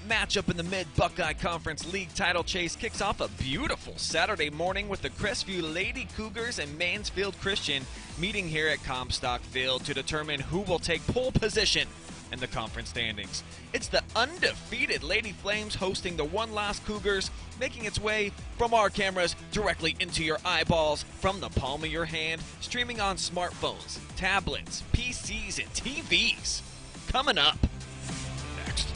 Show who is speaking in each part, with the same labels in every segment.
Speaker 1: matchup in the Mid-Buckeye Conference League title chase kicks off a beautiful Saturday morning with the Crestview Lady Cougars and Mansfield Christian meeting here at Comstock Field to determine who will take pole position in the conference standings. It's the undefeated Lady Flames hosting the one-loss Cougars, making its way from our cameras directly into your eyeballs from the palm of your hand, streaming on smartphones, tablets, PCs, and TVs. Coming up next.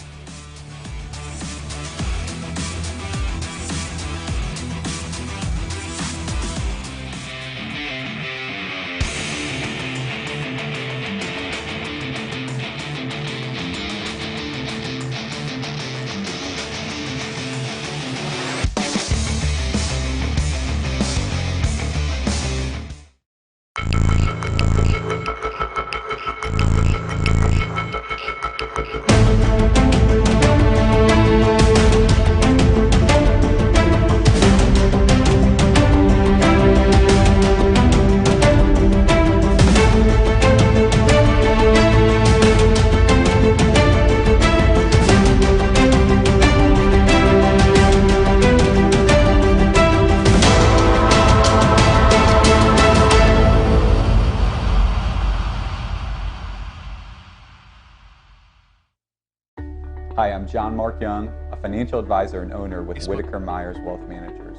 Speaker 2: Hi, I'm John Mark Young, a financial advisor and owner with Whitaker-Myers Wealth Managers.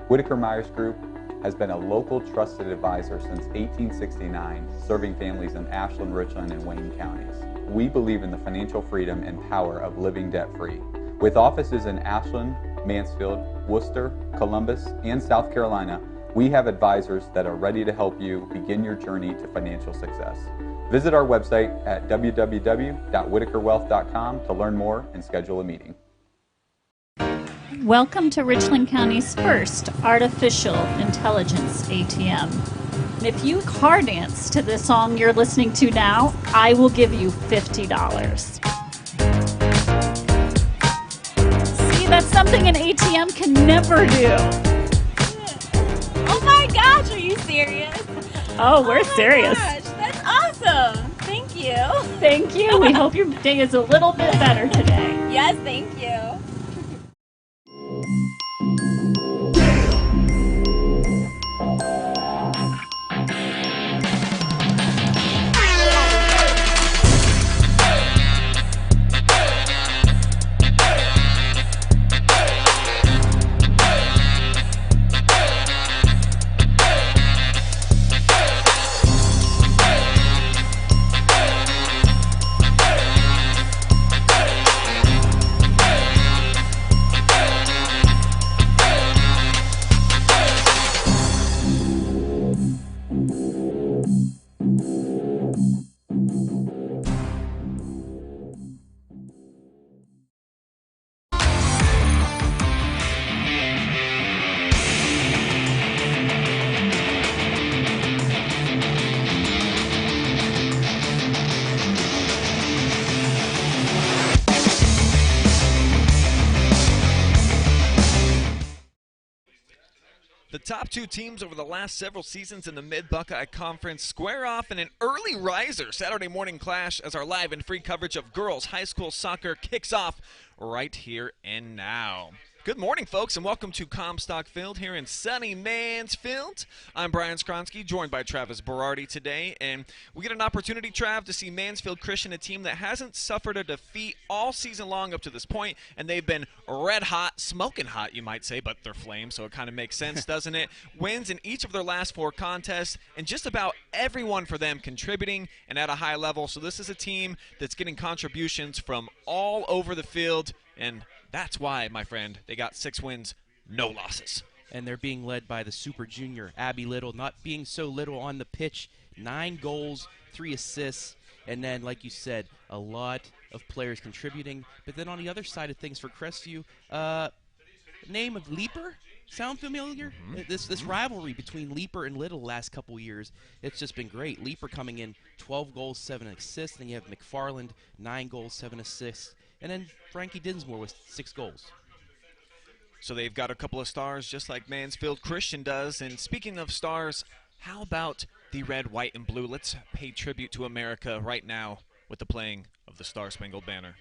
Speaker 2: Whitaker-Myers Group has been a local trusted advisor since 1869, serving families in Ashland, Richland, and Wayne counties. We believe in the financial freedom and power of living debt-free. With offices in Ashland, Mansfield, Worcester, Columbus, and South Carolina, we have advisors that are ready to help you begin your journey to financial success. Visit our website at www.whitakerwealth.com to learn more and schedule a meeting.
Speaker 3: Welcome to Richland County's first artificial intelligence ATM. If you car dance to the song you're listening to now, I will give you $50. See, that's something an ATM can never do.
Speaker 4: Oh my gosh, are you serious?
Speaker 3: Oh, we're serious.
Speaker 4: Gosh, that's awesome. Thank you.
Speaker 3: Thank you. We hope your day is a little bit better today.
Speaker 4: Yes, thank you.
Speaker 1: The top two teams over the last several seasons in the Mid-Buckeye Conference square off in an early riser Saturday morning clash as our live and free coverage of girls high school soccer kicks off right here and now. Good morning, folks, and welcome to Comstock Field here in sunny Mansfield. I'm Brian Skronsky, joined by Travis Berardi today, and we get an opportunity, Trav, to see Mansfield Christian, a team that hasn't suffered a defeat all season long up to this point, and they've been red hot, smoking hot, you might say, but they're Flames, so it kind of makes sense, doesn't it? Wins in each of their last four contests, and just about everyone for them contributing and at a high level. So this is a team that's getting contributions from all over the field, and that's why, my friend, they got 6 wins, no losses.
Speaker 5: And they're being led by the super junior, Abby Little, not being so little on the pitch. 9 goals, 3 assists, and then, like you said, a lot of players contributing. But then on the other side of things for Crestview, name of Leaper, sound familiar? This rivalry between Leaper and Little the last couple years, it's just been great. Leaper coming in 12 goals, 7 assists. Then you have McFarland, 9 goals, 7 assists. And then Frankie Dinsmore with 6 goals.
Speaker 1: So they've got a couple of stars just like Mansfield Christian does. And speaking of stars, how about the red, white, and blue? Let's pay tribute to America right now with the playing of the Star-Spangled Banner.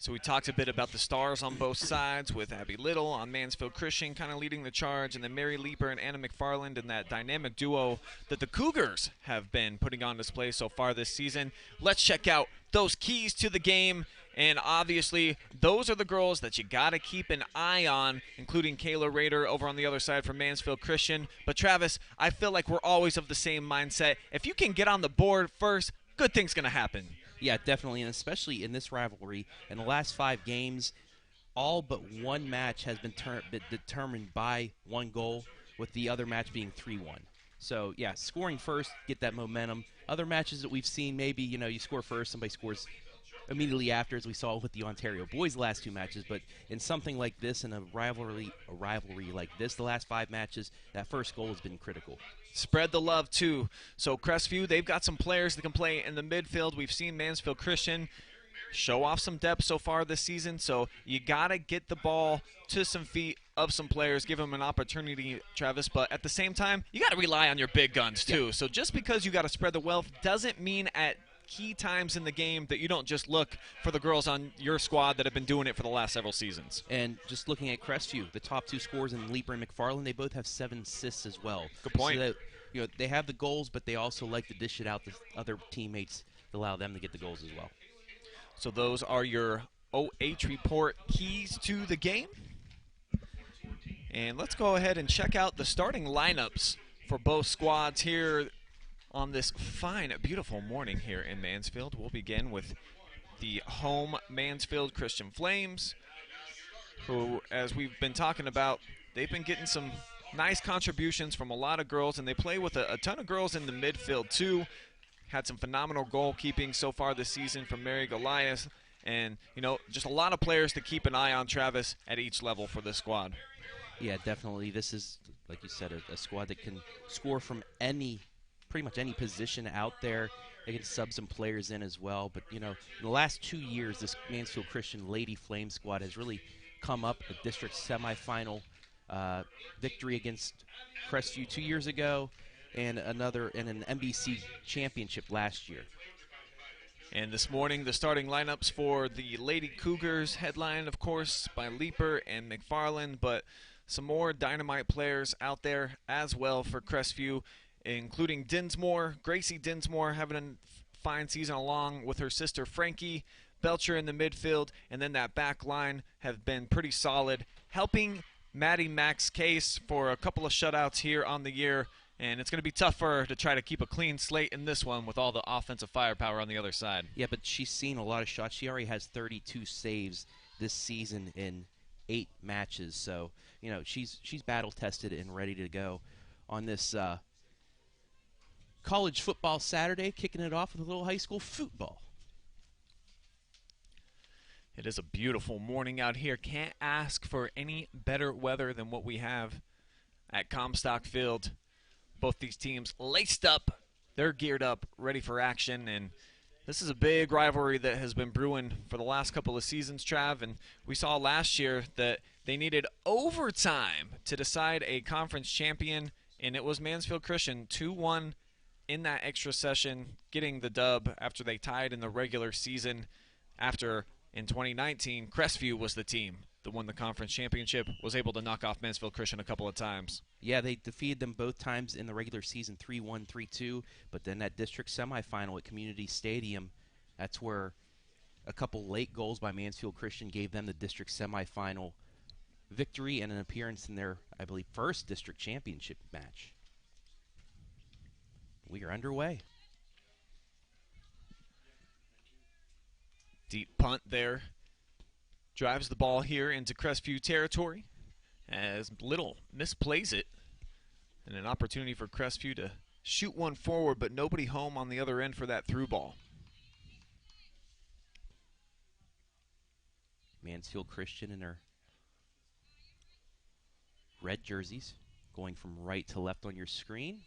Speaker 1: So we talked a bit about the stars on both sides, with Abby Little on Mansfield Christian kind of leading the charge, and then Mary Leeper and Anna McFarland, and that dynamic duo that the Cougars have been putting on display so far this season. Let's check out those keys to the game, and obviously those are the girls that you got to keep an eye on, including Kayla Rader over on the other side from Mansfield Christian. But Travis, I feel like we're always of the same mindset. If you can get on the board first, good things going to happen.
Speaker 5: Yeah, definitely, and especially in this rivalry, in the last 5 games, all but one match has been determined by 1 goal, with the other match being 3-1. So, yeah, scoring first, get that momentum. Other matches that we've seen, maybe, you score first, somebody scores immediately after, as we saw with the Ontario boys' last 2 matches. But in something like this, in a rivalry like this, the last 5 matches, that first goal has been critical.
Speaker 1: Spread the love, too. So Crestview, they've got some players that can play in the midfield. We've seen Mansfield Christian show off some depth so far this season, so you got to get the ball to some feet of some players, give them an opportunity, Travis, but at the same time, you got to rely on your big guns, too. Yeah. So just because you got to spread the wealth doesn't mean at key times in the game that you don't just look for the girls on your squad that have been doing it for the last several seasons.
Speaker 5: And just looking at Crestview, the top 2 scorers in Leeper and McFarland, they both have 7 assists as well.
Speaker 1: Good point.
Speaker 5: So that, they have the goals, but they also like to dish it out to other teammates to allow them to get the goals as well.
Speaker 1: So those are your OH report keys to the game. And let's go ahead and check out the starting lineups for both squads here on this fine, beautiful morning here in Mansfield. We'll begin with the home Mansfield Christian Flames, who, as we've been talking about, they've been getting some nice contributions from a lot of girls, and they play with a ton of girls in the midfield too. Had some phenomenal goalkeeping so far this season from Mary Goliath, and just a lot of players to keep an eye on, Travis, at each level for this squad.
Speaker 5: Yeah, definitely. This is, like you said, a squad that can score from pretty much any position out there. They can sub some players in as well. But, in the last 2 years, this Mansfield Christian Lady Flame squad has really come up. A district semifinal victory against Crestview 2 years ago, and an NBC championship last year.
Speaker 1: And this morning, the starting lineups for the Lady Cougars, headlined, of course, by Leeper and McFarland, but some more dynamite players out there as well for Crestview, including Dinsmore, Gracie Dinsmore having a fine season along with her sister Frankie, Belcher in the midfield, and then that back line have been pretty solid, helping Maddie Mack's case for a couple of shutouts here on the year, and it's going to be tough for her to try to keep a clean slate in this one with all the offensive firepower on the other side.
Speaker 5: Yeah, but she's seen a lot of shots. She already has 32 saves this season in 8 matches, so she's battle-tested and ready to go on this college football Saturday, kicking it off with a little high school football.
Speaker 1: It is a beautiful morning out here. Can't ask for any better weather than what we have at Comstock Field. Both these teams laced up, they're geared up, ready for action, and this is a big rivalry that has been brewing for the last couple of seasons, Trav, and we saw last year that they needed overtime to decide a conference champion, and it was Mansfield Christian 2-1 in that extra session, getting the dub after they tied in the regular season. After, in 2019, Crestview was the team that won the conference championship, was able to knock off Mansfield Christian a couple of times.
Speaker 5: Yeah, they defeated them both times in the regular season, 3-1, 3-2, but then that district semifinal at Community Stadium, that's where a couple late goals by Mansfield Christian gave them the district semifinal victory and an appearance in their, I believe, first district championship match. We are underway.
Speaker 1: Deep punt there. Drives the ball here into Crestview territory as Little misplays it. And an opportunity for Crestview to shoot one forward, but nobody home on the other end for that through ball.
Speaker 5: Mansfield Christian in their red jerseys, going from right to left on your screen.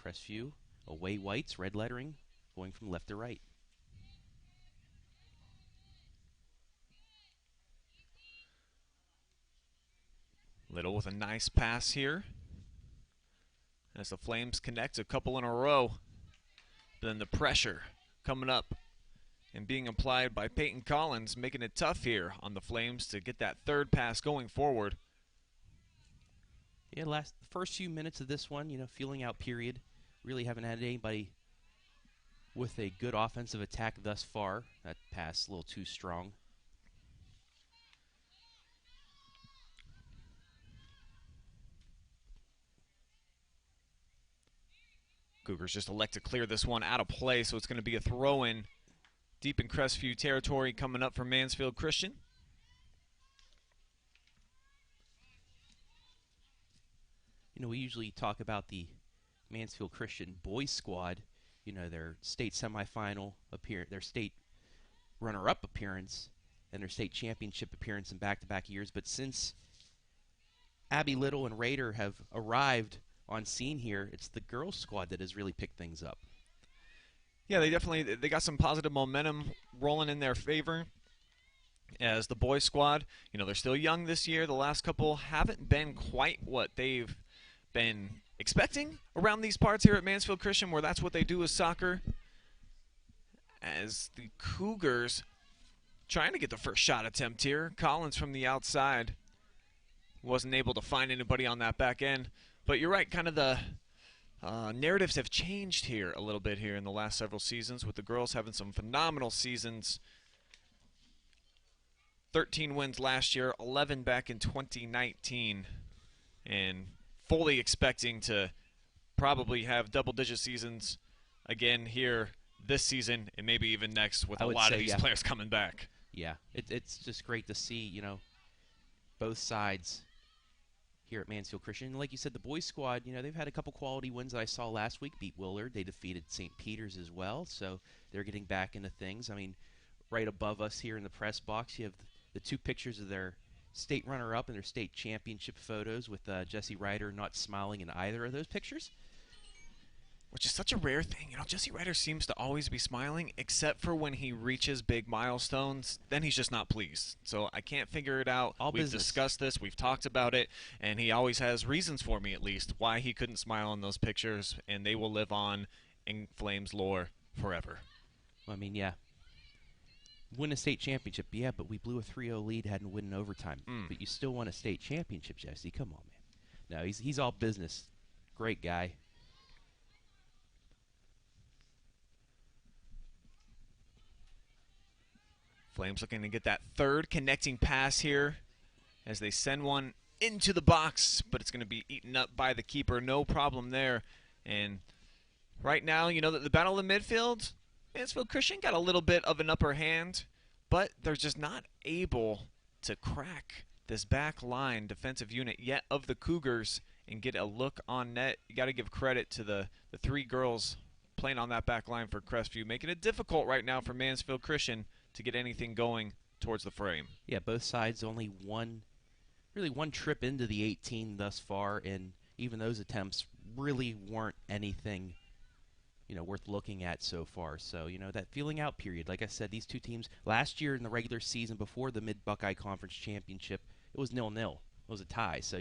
Speaker 5: Crestview, away whites, red lettering, going from left to right.
Speaker 1: Little with a nice pass here as the Flames connect a couple in a row. But then the pressure coming up and being applied by Peyton Collins, making it tough here on the Flames to get that third pass going forward.
Speaker 5: Yeah, first few minutes of this one, feeling out period. Really haven't had anybody with a good offensive attack thus far. That pass a little too strong.
Speaker 1: Cougars just elect to clear this one out of play, so it's going to be a throw-in deep in Crestview territory coming up for Mansfield Christian.
Speaker 5: We usually talk about the Mansfield Christian boys squad, their state semifinal appearance, their state runner-up appearance, and their state championship appearance in back-to-back years. But since Abby Little and Raider have arrived on scene here, it's the girls squad that has really picked things up.
Speaker 1: Yeah, they got some positive momentum rolling in their favor. As the boys squad, they're still young this year. The last couple haven't been quite what they've been expecting around these parts here at Mansfield Christian, where that's what they do is soccer. As the Cougars trying to get the first shot attempt here. Collins from the outside wasn't able to find anybody on that back end. But you're right, kind of the narratives have changed here a little bit here in the last several seasons, with the girls having some phenomenal seasons. 13 wins last year, 11 back in 2019, and fully expecting to probably have double-digit seasons again here this season and maybe even next, with a lot of these players coming back.
Speaker 5: Yeah, it's just great to see, both sides here at Mansfield Christian. And like you said, the boys squad, they've had a couple quality wins that I saw last week. Beat Willard. They defeated St. Peter's as well, so they're getting back into things. I mean, right above us here in the press box, you have the two pictures of their state runner-up and their state championship photos, with Jesse Ryder not smiling in either of those pictures.
Speaker 1: Which is such a rare thing. Jesse Ryder seems to always be smiling, except for when he reaches big milestones. Then he's just not pleased. So I can't figure it out. We've discussed this. We've talked about it. And he always has reasons for me, at least, why he couldn't smile in those pictures. And they will live on in Flames lore forever.
Speaker 5: I mean, yeah. Win a state championship, yeah, but we blew a 3-0 lead, hadn't win in overtime. But you still won a state championship, Jesse. Come on, man. No, he's all business. Great guy.
Speaker 1: Flames looking to get that third connecting pass here as they send one into the box, but it's going to be eaten up by the keeper. No problem there. And right now, the battle in midfield, Mansfield Christian got a little bit of an upper hand, but they're just not able to crack this back line defensive unit yet of the Cougars and get a look on net. You got to give credit to the three girls playing on that back line for Crestview, making it difficult right now for Mansfield Christian to get anything going towards the frame.
Speaker 5: Yeah, both sides only one trip into the 18 thus far, and even those attempts really weren't anything, worth looking at so far. So, that feeling out period, like I said, these two teams, last year in the regular season before the Mid-Buckeye Conference Championship, it was 0-0. It was a tie. So,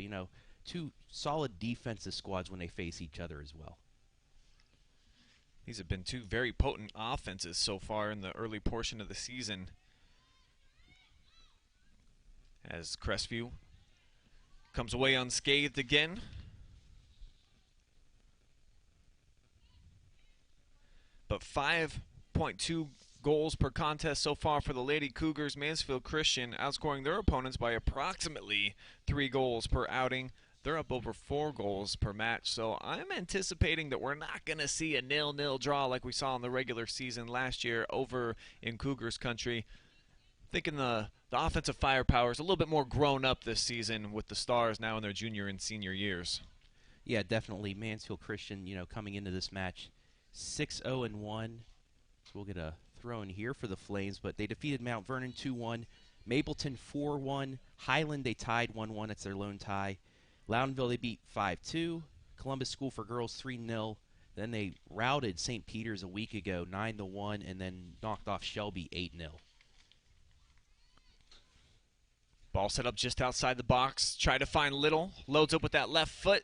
Speaker 5: two solid defensive squads when they face each other as well.
Speaker 1: These have been two very potent offenses so far in the early portion of the season, as Crestview comes away unscathed again. But 5.2 goals per contest so far for the Lady Cougars. Mansfield Christian outscoring their opponents by approximately 3 goals per outing. They're up over 4 goals per match, so I'm anticipating that we're not going to see a 0-0 draw like we saw in the regular season last year over in Cougars country. Thinking the offensive firepower is a little bit more grown up this season, with the Stars now in their junior and senior years.
Speaker 5: Yeah, definitely. Mansfield Christian, coming into this match 6-0-1. So we'll get a throw in here for the Flames, but they defeated Mount Vernon 2-1, Mapleton 4-1, Highland they tied 1-1. It's their lone tie. Loudonville they beat 5-2, Columbus School for Girls 3-0. Then they routed St. Peter's a week ago 9-1, and then knocked off Shelby 8-0.
Speaker 1: Ball set up just outside the box. Try to find Little. Loads up with that left foot.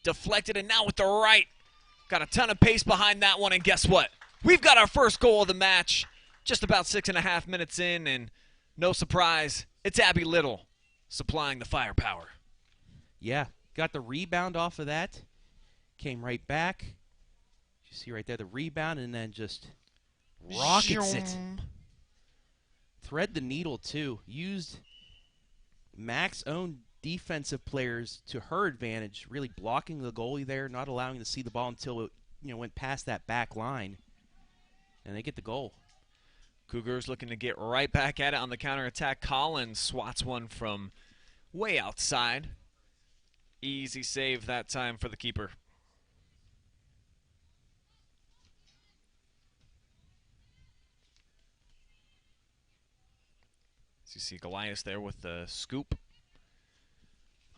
Speaker 1: Deflected, and now with the right. Got a ton of pace behind that one, and guess what? We've got our first goal of the match. Just about 6.5 minutes in, and no surprise, it's Abby Little supplying the firepower.
Speaker 5: Yeah, got the rebound off of that. Came right back. You see right there the rebound, and then just rockets it. Thread the needle, too. Used Mac's own defensive players to her advantage, really blocking the goalie there, not allowing to see the ball until it went past that back line. And they get the goal.
Speaker 1: Cougars looking to get right back at it on the counterattack. Collins swats one from way outside. Easy save that time for the keeper. So you see Goliath there with the scoop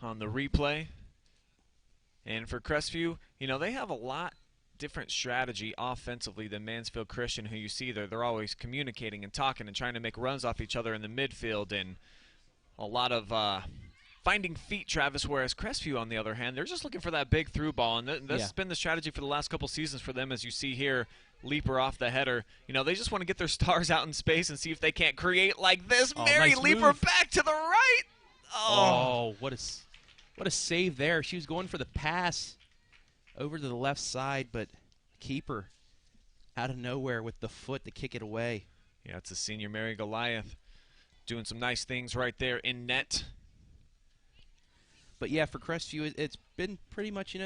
Speaker 1: on the replay. And for Crestview, they have a lot different strategy offensively than Mansfield Christian, who you see there. They're always communicating and talking and trying to make runs off each other in the midfield, and a lot of finding feet, Travis, whereas Crestview, on the other hand, they're just looking for that big through ball, and this has been the strategy for the last couple seasons for them, as you see here. Leaper off the header. They just want to get their stars out in space and see if they can't create like this. Mary
Speaker 5: nice
Speaker 1: Leaper
Speaker 5: move.
Speaker 1: Back to the right.
Speaker 5: Oh, what a save there. She was going for the pass over to the left side, but keeper out of nowhere with the foot to kick it away.
Speaker 1: Yeah, it's a senior Mary Goliath doing some nice things right there in net.
Speaker 5: But yeah, for Crestview, it's been pretty much,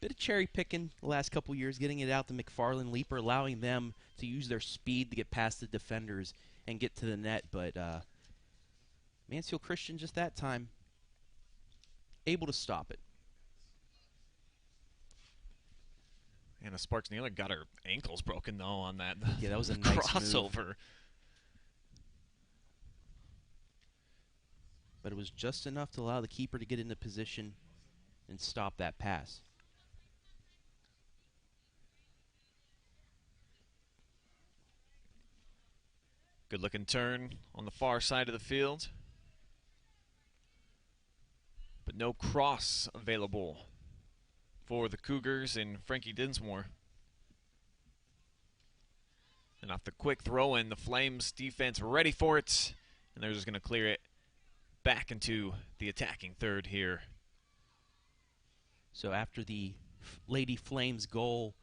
Speaker 5: bit of cherry picking the last couple years, getting it out to McFarland Leaper, allowing them to use their speed to get past the defenders and get to the net. But Mansfield Christian, just that time, able to stop it.
Speaker 1: Anna Sparks Naylor got her ankles broken, though, on that,
Speaker 5: that was a nice
Speaker 1: crossover.
Speaker 5: Move. But it was just enough to allow the keeper to get into position and stop that pass.
Speaker 1: Good-looking turn on the far side of the field. But no cross available for the Cougars and Frankie Dinsmore. And off the quick throw-in, the Flames defense ready for it. And they're just going to clear it back into the attacking third here.
Speaker 5: So after the Lady Flames goal,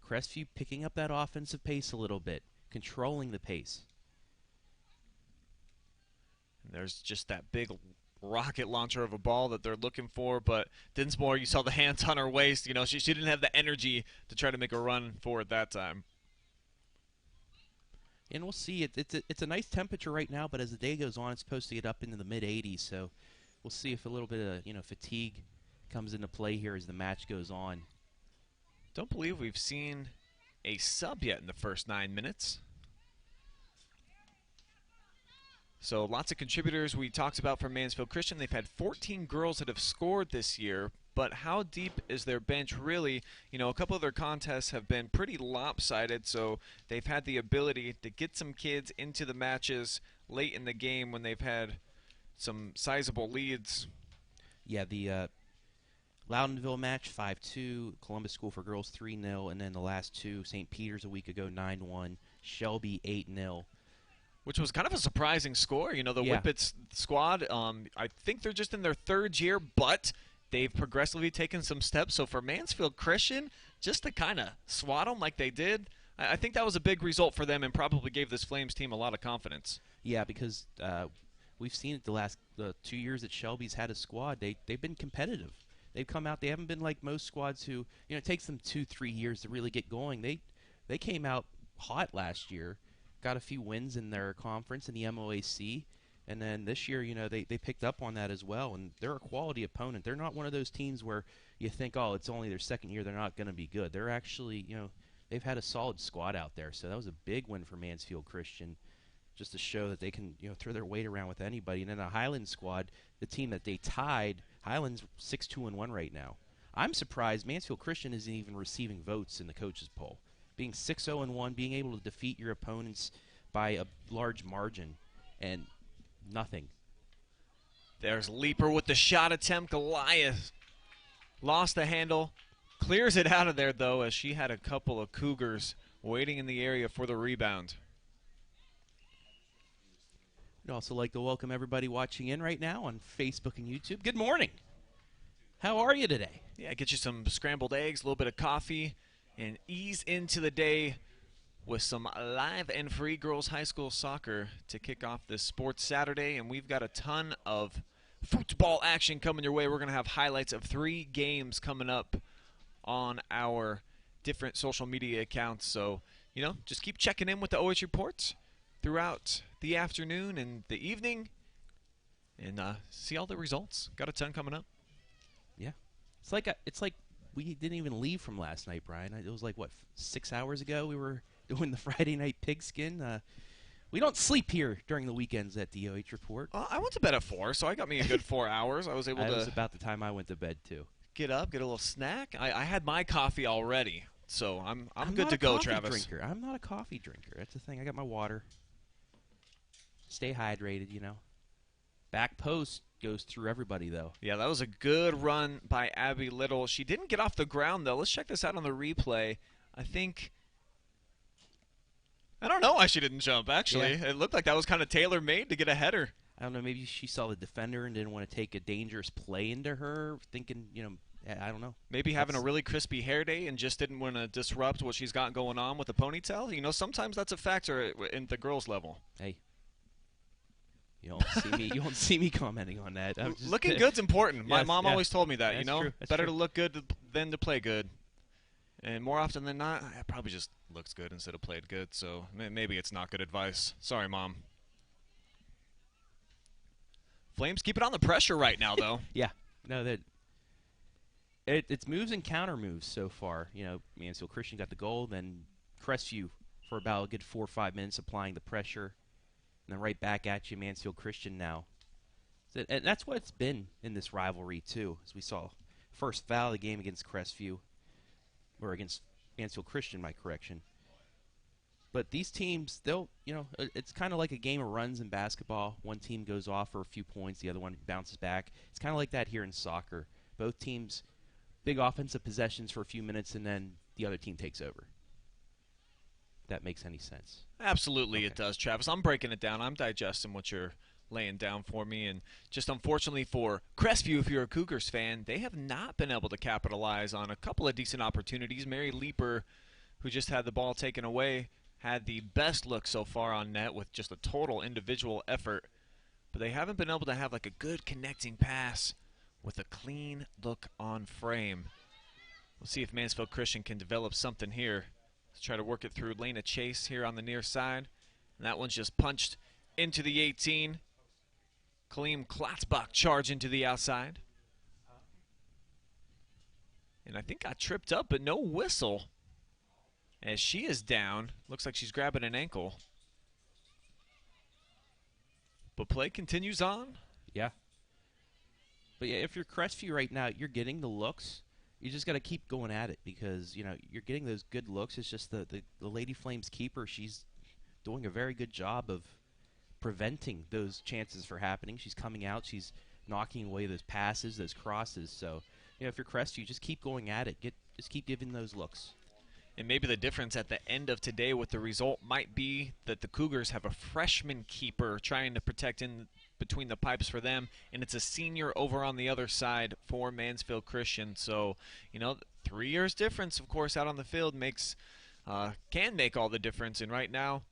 Speaker 5: Crestview picking up that offensive pace a little bit, controlling the pace.
Speaker 1: And there's just that big rocket launcher of a ball that they're looking for, but Dinsmore, you saw the hands on her waist. She didn't have the energy to try to make a run for it that time.
Speaker 5: And we'll see. It's a nice temperature right now, but as the day goes on, it's supposed to get up into the mid-80s. So we'll see if a little bit of fatigue comes into play here as the match goes on.
Speaker 1: Don't believe we've seen a sub yet in the first 9 minutes. So lots of contributors we talked about from Mansfield Christian. They've had 14 girls that have scored this year, but how deep is their bench really? A couple of their contests have been pretty lopsided, so they've had the ability to get some kids into the matches late in the game when they've had some sizable leads.
Speaker 5: Yeah, the Loudonville match 5-2, Columbus School for Girls 3-0, and then the last two, St. Peter's a week ago 9-1, Shelby 8-0.
Speaker 1: Which was kind of a surprising score. The Whippets squad, I think they're just in their third year, but they've progressively taken some steps. So for Mansfield Christian, just to kind of swat them like they did, I think that was a big result for them and probably gave this Flames team a lot of confidence.
Speaker 5: Yeah, because we've seen it the last 2 years that Shelby's had a squad. They've been competitive. They've come out. They haven't been like most squads who, it takes them 2-3 years to really get going. They came out hot last year. Got a few wins in their conference in the MOAC, and then this year, they picked up on that as well, and they're a quality opponent. They're not one of those teams where you think, oh, it's only their second year, they're not going to be good. They're actually, they've had a solid squad out there, so that was a big win for Mansfield Christian, just to show that they can, throw their weight around with anybody. And then the Highland squad, the team that they tied, Highland's 6-2-1 right now. I'm surprised Mansfield Christian isn't even receiving votes in the coaches poll. Being 6-0-1, being able to defeat your opponents by a large margin, and nothing.
Speaker 1: There's Leaper with the shot attempt. Goliath lost the handle. Clears it out of there, though, as she had a couple of Cougars waiting in the area for the rebound.
Speaker 5: I'd also like to welcome everybody watching in right now on Facebook and YouTube. Good morning. How are you today?
Speaker 1: Yeah, get you some scrambled eggs, a little bit of coffee, and ease into the day with some live and free girls high school soccer to kick off this sports Saturday. And we've got a ton of football action coming your way. We're going to have highlights of 3 games coming up on our different social media accounts. So, just keep checking in with the OH reports throughout the afternoon and the evening and see all the results. Got a ton coming up.
Speaker 5: Yeah. It's like we didn't even leave from last night, Brian. It was like, 6 hours ago we were doing the Friday night pigskin. We don't sleep here during the weekends at the OH Report.
Speaker 1: I went to bed at 4, so I got me a good 4 hours. I was able to...
Speaker 5: That was about the time I went to bed, too.
Speaker 1: Get up, get a little snack. I had my coffee already, so I'm good
Speaker 5: not
Speaker 1: to
Speaker 5: a
Speaker 1: go,
Speaker 5: coffee
Speaker 1: Travis.
Speaker 5: Drinker. I'm not a coffee drinker. That's the thing. I got my water. Stay hydrated, Back post goes through everybody, though.
Speaker 1: Yeah, that was a good run by Abby Little. She didn't get off the ground, though. Let's check this out on the replay. I don't know why she didn't jump, actually. Yeah. It looked like that was kind of tailor-made to get a header.
Speaker 5: I don't know. Maybe she saw the defender and didn't want to take a dangerous play into her, thinking, I don't know.
Speaker 1: Maybe having a really crispy hair day and just didn't want to disrupt what she's got going on with the ponytail. Sometimes that's a factor in the girls' level.
Speaker 5: Hey. You don't see me commenting on that.
Speaker 1: Looking good's important. My mom always told me that.
Speaker 5: That's true.
Speaker 1: Better to look good than to play good. And more often than not, it probably just looks good instead of played good. So maybe it's not good advice. Sorry, Mom. Flames keep it on the pressure right now, though.
Speaker 5: Yeah. No, it's moves and counter moves so far. Mansfield Christian got the goal, then Crestview for about a good 4 or 5 minutes applying the pressure. And then right back at you, Mansfield Christian now. And that's what it's been in this rivalry, too, as we saw. First foul of the game against Crestview, or against Mansfield Christian, my correction. But these teams, it's kind of like a game of runs in basketball. One team goes off for a few points, the other one bounces back. It's kind of like that here in soccer. Both teams, big offensive possessions for a few minutes, and then the other team takes over. That makes any sense.
Speaker 1: Absolutely, It does, Travis. I'm breaking it down. I'm digesting what you're laying down for me. And just unfortunately for Crestview, if you're a Cougars fan, they have not been able to capitalize on a couple of decent opportunities. Mary Leeper, who just had the ball taken away, had the best look so far on net with just a total individual effort. But they haven't been able to have like a good connecting pass with a clean look on frame. We'll see if Mansfield Christian can develop something here. Let's try to work it through Lena Chase here on the near side. And that one's just punched into the 18. Kaleem Klotzbach charge into the outside. And I think got tripped up, but no whistle. As she is down. Looks like she's grabbing an ankle. But play continues on.
Speaker 5: Yeah. But yeah, if you're Crestview right now, you're getting the looks. You just got to keep going at it because, you're getting those good looks. It's just the Lady Flames keeper, she's doing a very good job of preventing those chances from happening. She's coming out. She's knocking away those passes, those crosses. So, if you're Crestview, just keep going at it. Just keep giving those looks.
Speaker 1: And maybe the difference at the end of today with the result might be that the Cougars have a freshman keeper trying to protect in between the pipes for them, and it's a senior over on the other side for Mansfield Christian. So, 3 years difference, of course, out on the field can make all the difference. And right now,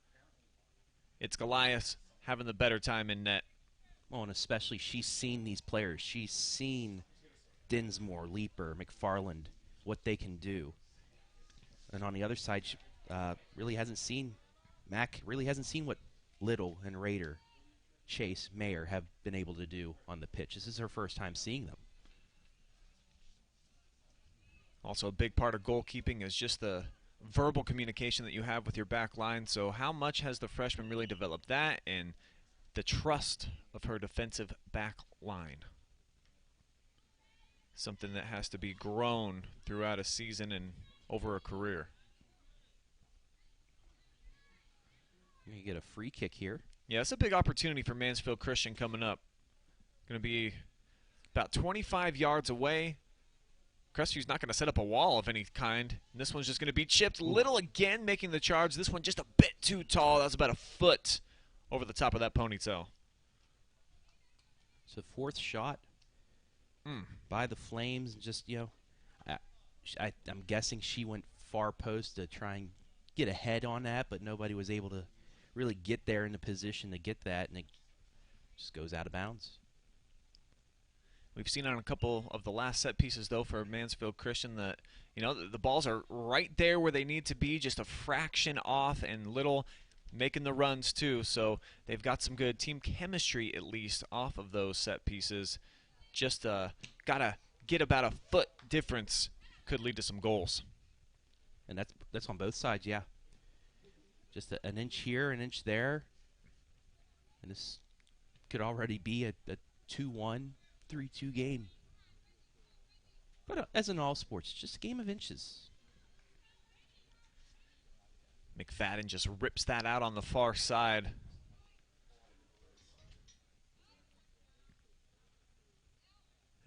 Speaker 1: it's Goliath having the better time in net.
Speaker 5: Well, and especially she's seen these players. She's seen Dinsmore, Leeper, McFarland, what they can do. And on the other side, she really hasn't seen what Little and Rader, Chase, Mayer have been able to do on the pitch. This is her first time seeing them.
Speaker 1: Also, a big part of goalkeeping is just the verbal communication that you have with your back line. So how much has the freshman really developed that and the trust of her defensive back line? Something that has to be grown throughout a season and over a career.
Speaker 5: You get a free kick here.
Speaker 1: Yeah, it's a big opportunity for Mansfield Christian coming up. Going to be about 25 yards away. Crestview's not going to set up a wall of any kind. And this one's just going to be chipped. Little again making the charge. This one just a bit too tall. That was about a foot over the top of that ponytail.
Speaker 5: So fourth shot by the Flames. Just, I'm guessing she went far post to try and get ahead on that, but nobody was able to really get there in the position to get that, and it just goes out of bounds.
Speaker 1: We've seen on a couple of the last set pieces, though, for Mansfield Christian that, the balls are right there where they need to be, just a fraction off, and Little making the runs, too. So they've got some good team chemistry, at least, off of those set pieces. Just got to get about a foot difference. Could lead to some goals.
Speaker 5: And that's on both sides, yeah. Just an inch here, an inch there. And this could already be a 2-1. 3-2 game. But as in all sports, just a game of inches.
Speaker 1: McFadden just rips that out on the far side.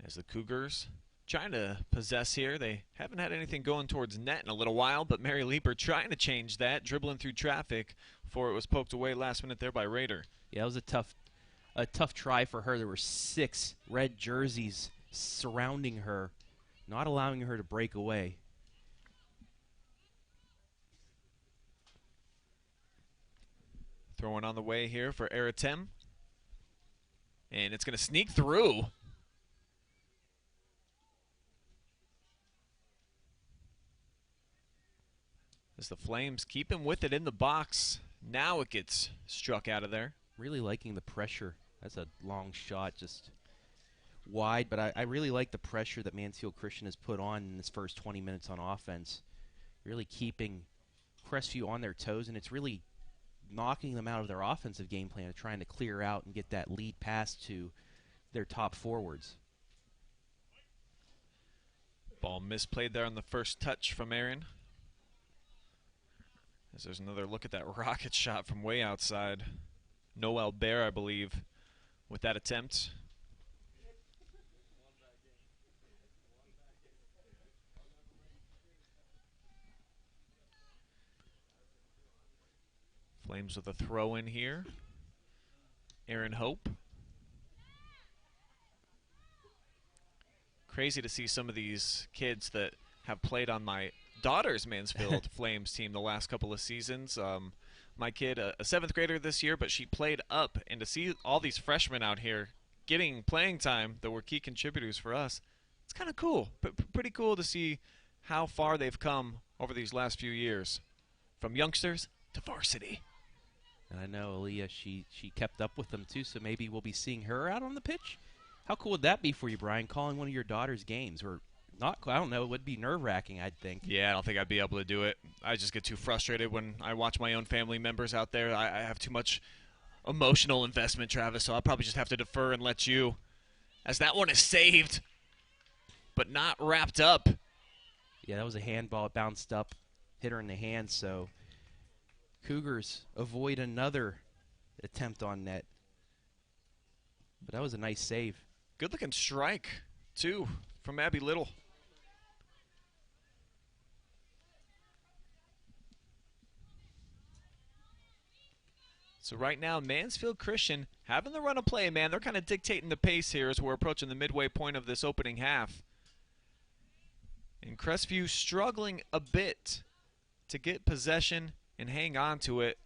Speaker 1: As the Cougars trying to possess here. They haven't had anything going towards net in a little while, but Mary Leeper trying to change that, dribbling through traffic before it was poked away last minute there by Rader.
Speaker 5: Yeah, it was a tough try for her. There were 6 red jerseys surrounding her, not allowing her to break away.
Speaker 1: Throwing on the way here for Eritem. And it's going to sneak through. As the Flames keep him with it in the box. Now it gets struck out of there.
Speaker 5: Really liking the pressure. That's a long shot, just wide, but I really like the pressure that Mansfield Christian has put on in this first 20 minutes on offense. Really keeping Crestview on their toes, and it's really knocking them out of their offensive game plan of trying to clear out and get that lead pass to their top forwards.
Speaker 1: Ball misplayed there on the first touch from Aaron. As there's another look at that rocket shot from way outside. Noel Bear, I believe, with that attempt. Flames with a throw in here. Aaron Hope. Crazy to see some of these kids that have played on my daughter's Mansfield Flames team the last couple of seasons. My kid, a 7th grader this year, but she played up, and to see all these freshmen out here getting playing time that were key contributors for us, it's kind of cool. Pretty cool to see how far they've come over these last few years, from youngsters to varsity.
Speaker 5: And I know Aaliyah, she kept up with them too, so maybe we'll be seeing her out on the pitch. How cool would that be for you, Brian, calling one of your daughter's games? Or not, I don't know, it would be nerve-wracking, I'd think.
Speaker 1: Yeah, I don't think I'd be able to do it. I just get too frustrated when I watch my own family members out there. I have too much emotional investment, Travis, so I'll probably just have to defer and let you, as that one is saved, but not wrapped up.
Speaker 5: Yeah, that was a handball. It bounced up, hit her in the hand, so Cougars avoid another attempt on net. But that was a nice save.
Speaker 1: Good-looking strike, too, from Abby Little. So right now, Mansfield Christian having the run of play, man. They're kind of dictating the pace here as we're approaching the midway point of this opening half. And Crestview struggling a bit to get possession and hang on to it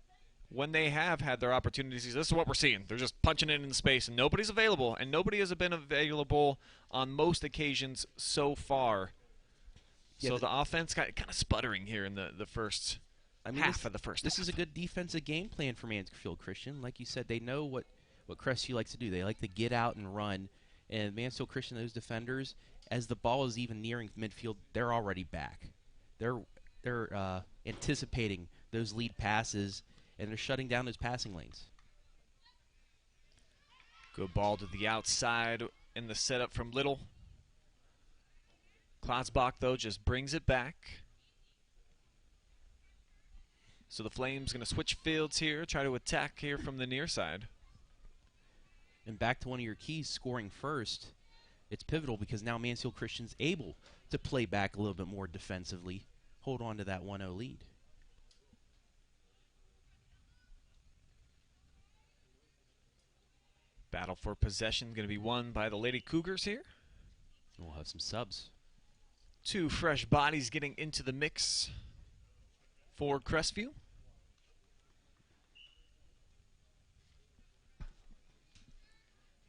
Speaker 1: when they have had their opportunities. This is what we're seeing. They're just punching it in space, and nobody's available, and nobody has been available on most occasions so far. Yeah, so the offense got kind of sputtering here in the first half of the first half.
Speaker 5: This is a good defensive game plan for Mansfield Christian. Like you said, they know what Crestview likes to do. They like to get out and run. And Mansfield Christian, those defenders, as the ball is even nearing midfield, they're already back. They're anticipating those lead passes, and they're shutting down those passing lanes.
Speaker 1: Good ball to the outside in the setup from Little. Klotzbach, though, just brings it back. So the Flames going to switch fields here, try to attack here from the near side.
Speaker 5: And back to one of your keys, scoring first. It's pivotal because now Mansfield Christian's able to play back a little bit more defensively, hold on to that 1-0 lead.
Speaker 1: Battle for possession going to be won by the Lady Cougars here.
Speaker 5: We'll have some subs.
Speaker 1: 2 fresh bodies getting into the mix for Crestview.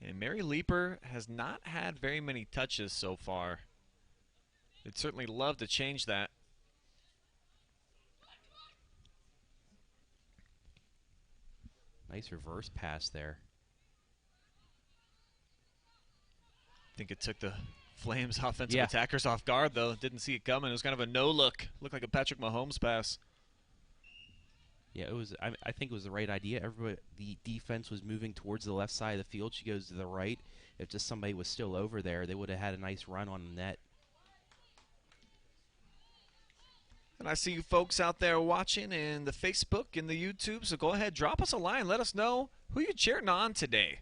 Speaker 1: And Mary Leeper has not had very many touches so far. They'd certainly love to change that.
Speaker 5: Nice reverse pass there.
Speaker 1: I think it took the Flames offensive attackers off guard, though. Didn't see it coming. It was kind of a no-look. Looked like a Patrick Mahomes pass.
Speaker 5: Yeah, it was. I think it was the right idea. Everybody, the defense was moving towards the left side of the field. She goes to the right. If just somebody was still over there, they would have had a nice run on the net.
Speaker 1: And I see you folks out there watching in the Facebook and the YouTube, so go ahead, drop us a line. Let us know who you're cheering on today.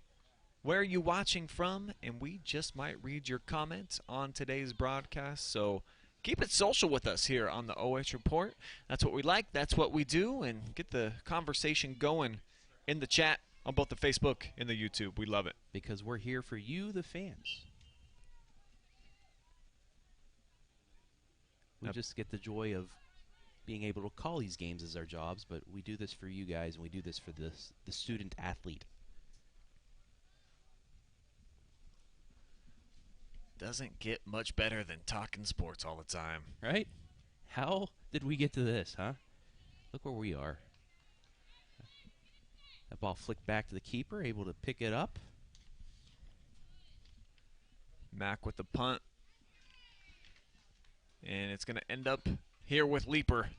Speaker 1: Where are you watching from? And we just might read your comments on today's broadcast. So keep it social with us here on the OH Report. That's what we like. That's what we do. And get the conversation going in the chat on both the Facebook and the YouTube. We love it.
Speaker 5: Because we're here for you, the fans. We just get the joy of being able to call these games as our jobs, but we do this for you guys, and we do this for the student athlete.
Speaker 1: Doesn't get much better than talking sports all the time.
Speaker 5: Right? How did we get to this, huh? Look where we are. That ball flicked back to the keeper, able to pick it up.
Speaker 1: Mack with the punt. And it's going to end up here with Leeper.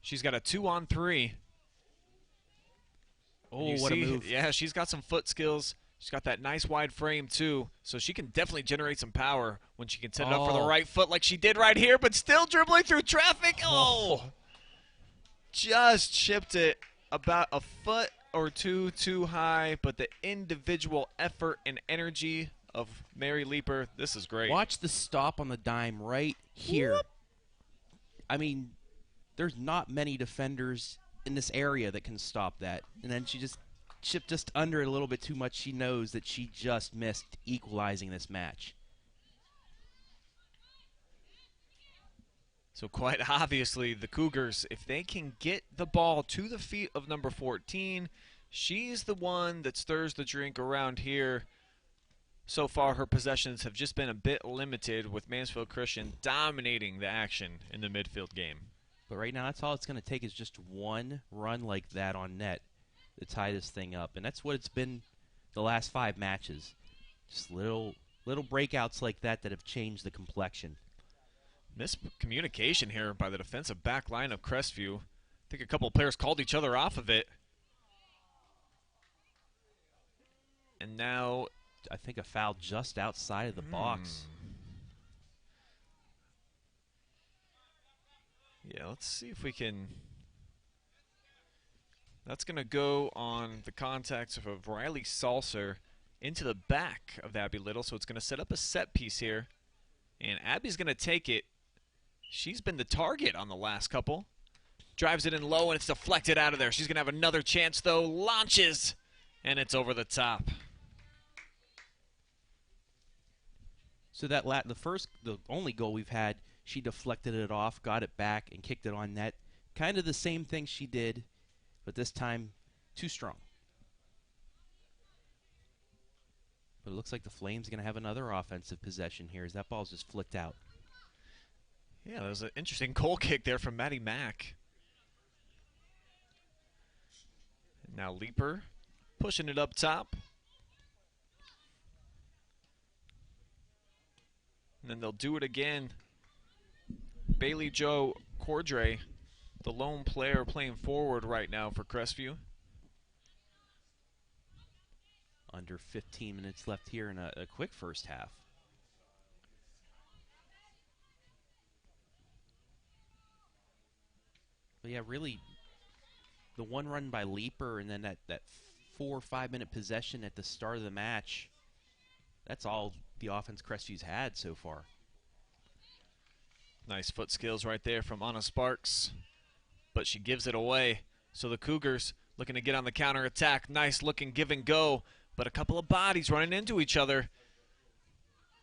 Speaker 1: She's got a 2-on-3.
Speaker 5: Oh, what a move.
Speaker 1: Yeah, she's got some foot skills. She's got that nice wide frame, too, so she can definitely generate some power when she can set it up for the right foot like she did right here, but still dribbling through traffic. Oh! Just chipped it about a foot or two too high, but the individual effort and energy of Mary Leeper, this is great.
Speaker 5: Watch the stop on the dime right here. Whoop. I mean, there's not many defenders in this area that can stop that. And then she just chipped just under it a little bit too much. She knows that she just missed equalizing this match.
Speaker 1: So quite obviously, the Cougars, if they can get the ball to the feet of number 14, she's the one that stirs the drink around here. So far, her possessions have just been a bit limited, with Mansfield Christian dominating the action in the midfield game.
Speaker 5: But right now, that's all it's going to take is just one run like that on net to tie this thing up. And that's what it's been the last 5 matches. Just little breakouts like that have changed the complexion.
Speaker 1: Miscommunication here by the defensive back line of Crestview. I think a couple of players called each other off of it. And now
Speaker 5: I think a foul just outside of the box.
Speaker 1: Yeah, let's see if we can. That's going to go on the contact of Riley Salser into the back of Abby Little. So it's going to set up a set piece here. And Abby's going to take it. She's been the target on the last couple. Drives it in low, and it's deflected out of there. She's going to have another chance, though. Launches, and it's over the top.
Speaker 5: So that the only goal we've had, she deflected it off, got it back, and kicked it on net. Kind of the same thing she did, but this time too strong. But it looks like the Flames are going to have another offensive possession here as that ball's just flicked out.
Speaker 1: Yeah, that was an interesting goal kick there from Maddie Mack. And now Leeper pushing it up top. And then they'll do it again. Bailey Jo Cordray, the lone player playing forward right now for Crestview.
Speaker 5: Under 15 minutes left here in a quick first half. But yeah, really, the one run by Leeper and then that 4 or 5 minute possession at the start of the match, that's all the offense Crestview's had so far.
Speaker 1: Nice foot skills right there from Anna Sparks, but she gives it away. So the Cougars looking to get on the counter attack. Nice looking give and go, but a couple of bodies running into each other.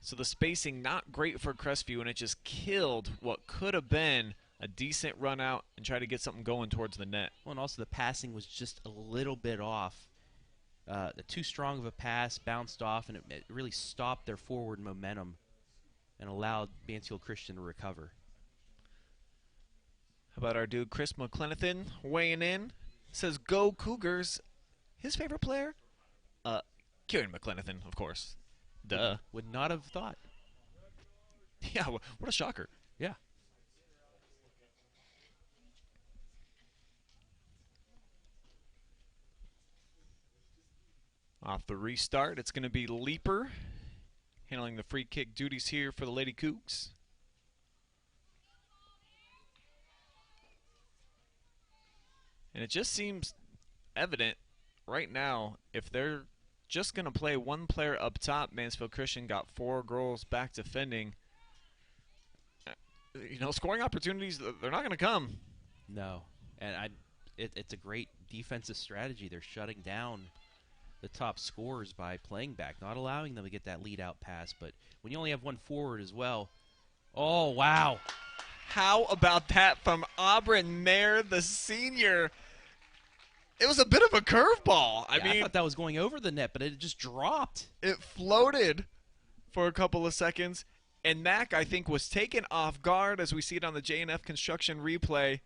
Speaker 1: So the spacing not great for Crestview, and it just killed what could have been a decent run out and try to get something going towards the net.
Speaker 5: Well, and also the passing was just a little bit off. Too strong of a pass, bounced off, and it really stopped their forward momentum and allowed Mansfield Christian to recover.
Speaker 1: How about our dude Chris McClenathan weighing in? Says, go Cougars. His favorite player? Kieran McClenathan, of course. Duh.
Speaker 5: Would not have thought.
Speaker 1: Yeah, what a shocker.
Speaker 5: Yeah.
Speaker 1: Off the restart, it's going to be Leaper handling the free kick duties here for the Lady Cougs. And it just seems evident right now, if they're just going to play one player up top, Mansfield Christian got 4 girls back defending. You know, scoring opportunities, they're not going to come.
Speaker 5: No. And it's a great defensive strategy. They're shutting down the top scorers by playing back, not allowing them to get that lead-out pass. But when you only have one forward as well, oh, wow.
Speaker 1: How about that from Auburn Mayer, the senior? It was a bit of a curveball.
Speaker 5: I mean, I thought that was going over the net, but it just dropped.
Speaker 1: It floated for a couple of seconds, and Mack, I think, was taken off guard as we see it on the J&F Construction replay.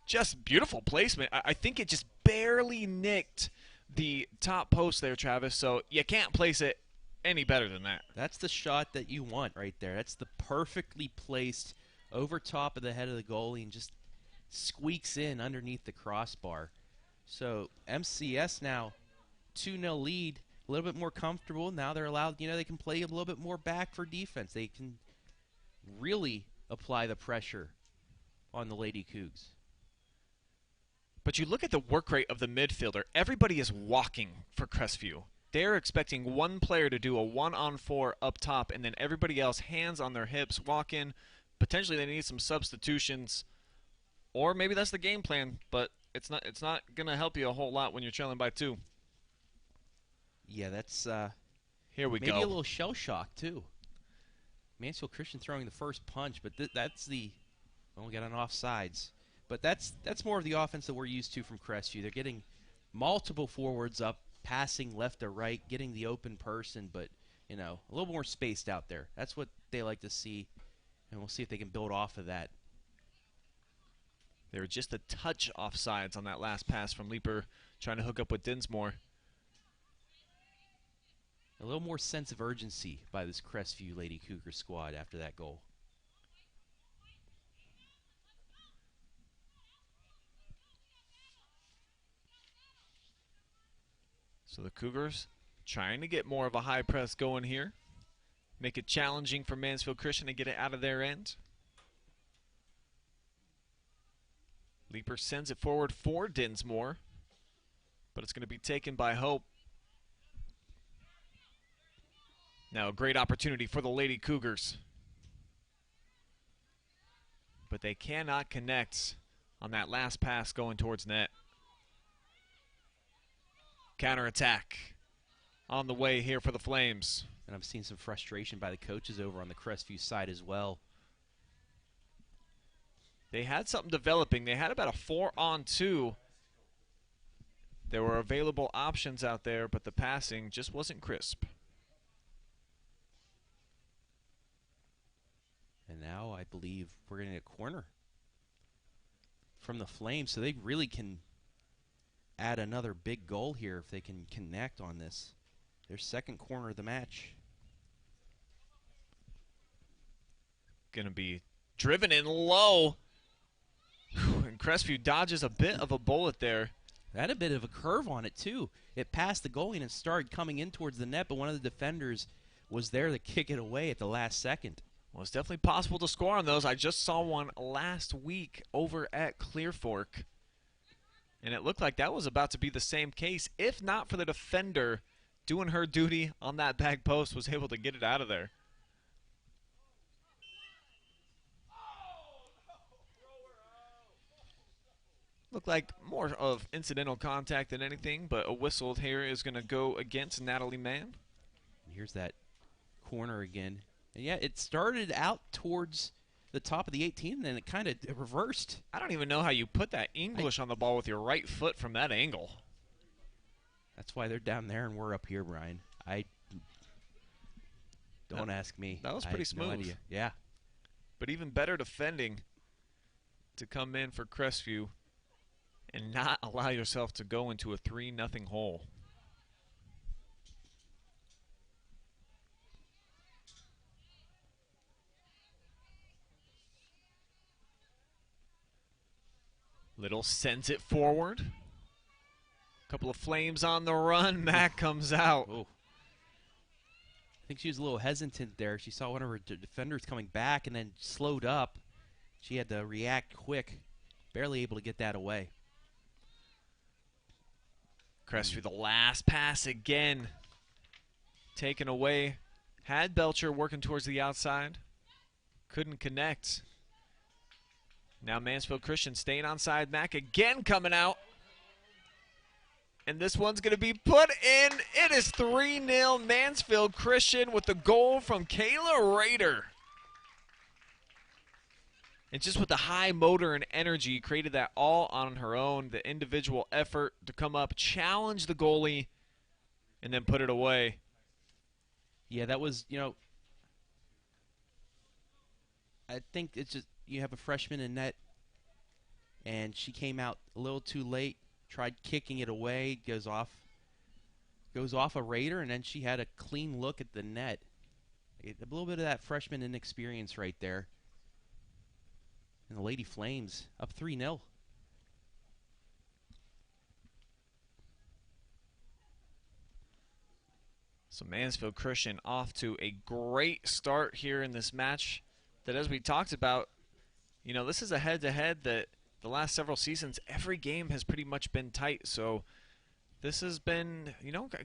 Speaker 1: Just beautiful placement. I think it just barely nicked the top post there, Travis, so you can't place it any better than that.
Speaker 5: That's the shot that you want right there. That's the perfectly placed over top of the head of the goalie and just squeaks in underneath the crossbar. So MCS now 2-0 lead, a little bit more comfortable. Now they're allowed, they can play a little bit more back for defense. They can really apply the pressure on the Lady Cougs.
Speaker 1: But you look at the work rate of the midfielder. Everybody is walking for Crestview. They're expecting one player to do a 1-on-4 up top, and then everybody else hands on their hips, walk in. Potentially they need some substitutions, or maybe that's the game plan, but it's not going to help you a whole lot when you're trailing by 2.
Speaker 5: Yeah, that's
Speaker 1: here we go.
Speaker 5: Maybe a little shell shock too. Mansfield Christian throwing the first punch, but that's we got an offsides. But that's more of the offense that we're used to from Crestview. They're getting multiple forwards up, passing left to right, getting the open person, but a little more spaced out there. That's what they like to see, and we'll see if they can build off of that.
Speaker 1: They were just a touch offsides on that last pass from Leaper, trying to hook up with Dinsmore.
Speaker 5: A little more sense of urgency by this Crestview Lady Cougar squad after that goal.
Speaker 1: So the Cougars trying to get more of a high press going here. Make it challenging for Mansfield Christian to get it out of their end. Leaper sends it forward for Dinsmore, but it's going to be taken by Hope. Now a great opportunity for the Lady Cougars. But they cannot connect on that last pass going towards net. Counterattack on the way here for the Flames.
Speaker 5: And I've seen some frustration by the coaches over on the Crestview side as well.
Speaker 1: They had something developing. They had about a 4-on-2. There were available options out there, but the passing just wasn't crisp.
Speaker 5: And now I believe we're getting a corner from the Flames, so they really can add another big goal here if they can connect on this. Their second corner of the match.
Speaker 1: Going to be driven in low. And Crestview dodges a bit of a bullet there.
Speaker 5: That had a bit of a curve on it, too. It passed the goalie and it started coming in towards the net, but one of the defenders was there to kick it away at the last second.
Speaker 1: Well, it's definitely possible to score on those. I just saw one last week over at Clear Fork. And it looked like that was about to be the same case, if not for the defender doing her duty on that back post, was able to get it out of there. Looked like more of incidental contact than anything, but a whistle here is going to go against Natalie Mann.
Speaker 5: Here's that corner again. And yeah, it started out towards the top of the 18, and then it kind of reversed.
Speaker 1: I don't even know how you put that English on the ball with your right foot from that angle.
Speaker 5: That's why they're down there and we're up here, Brian. Don't ask me.
Speaker 1: That was pretty smooth.
Speaker 5: No idea. Yeah.
Speaker 1: But even better defending to come in for Crestview and not allow yourself to go into a 3-0 hole. Little sends it forward. Couple of flames on the run. Mac comes out.
Speaker 5: Oh. I think she was a little hesitant there. She saw one of her defenders coming back and then slowed up. She had to react quick. Barely able to get that away.
Speaker 1: Crestview, the last pass again. Taken away. Had Belcher working towards the outside. Couldn't connect. Now Mansfield Christian staying onside. Mac again coming out. And this one's going to be put in. It is 3-0 Mansfield Christian with the goal from Kayla Rader. And just with the high motor and energy, created that all on her own. The individual effort to come up, challenge the goalie, and then put it away.
Speaker 5: Yeah, that was, I think it's just, you have a freshman in net, and she came out a little too late, tried kicking it away, goes off a Raider, and then she had a clean look at the net. A little bit of that freshman inexperience right there. And the Lady Flames up 3-0.
Speaker 1: So Mansfield Christian off to a great start here in this match that, as we talked about, this is a head-to-head that the last several seasons, every game has pretty much been tight. So this has been,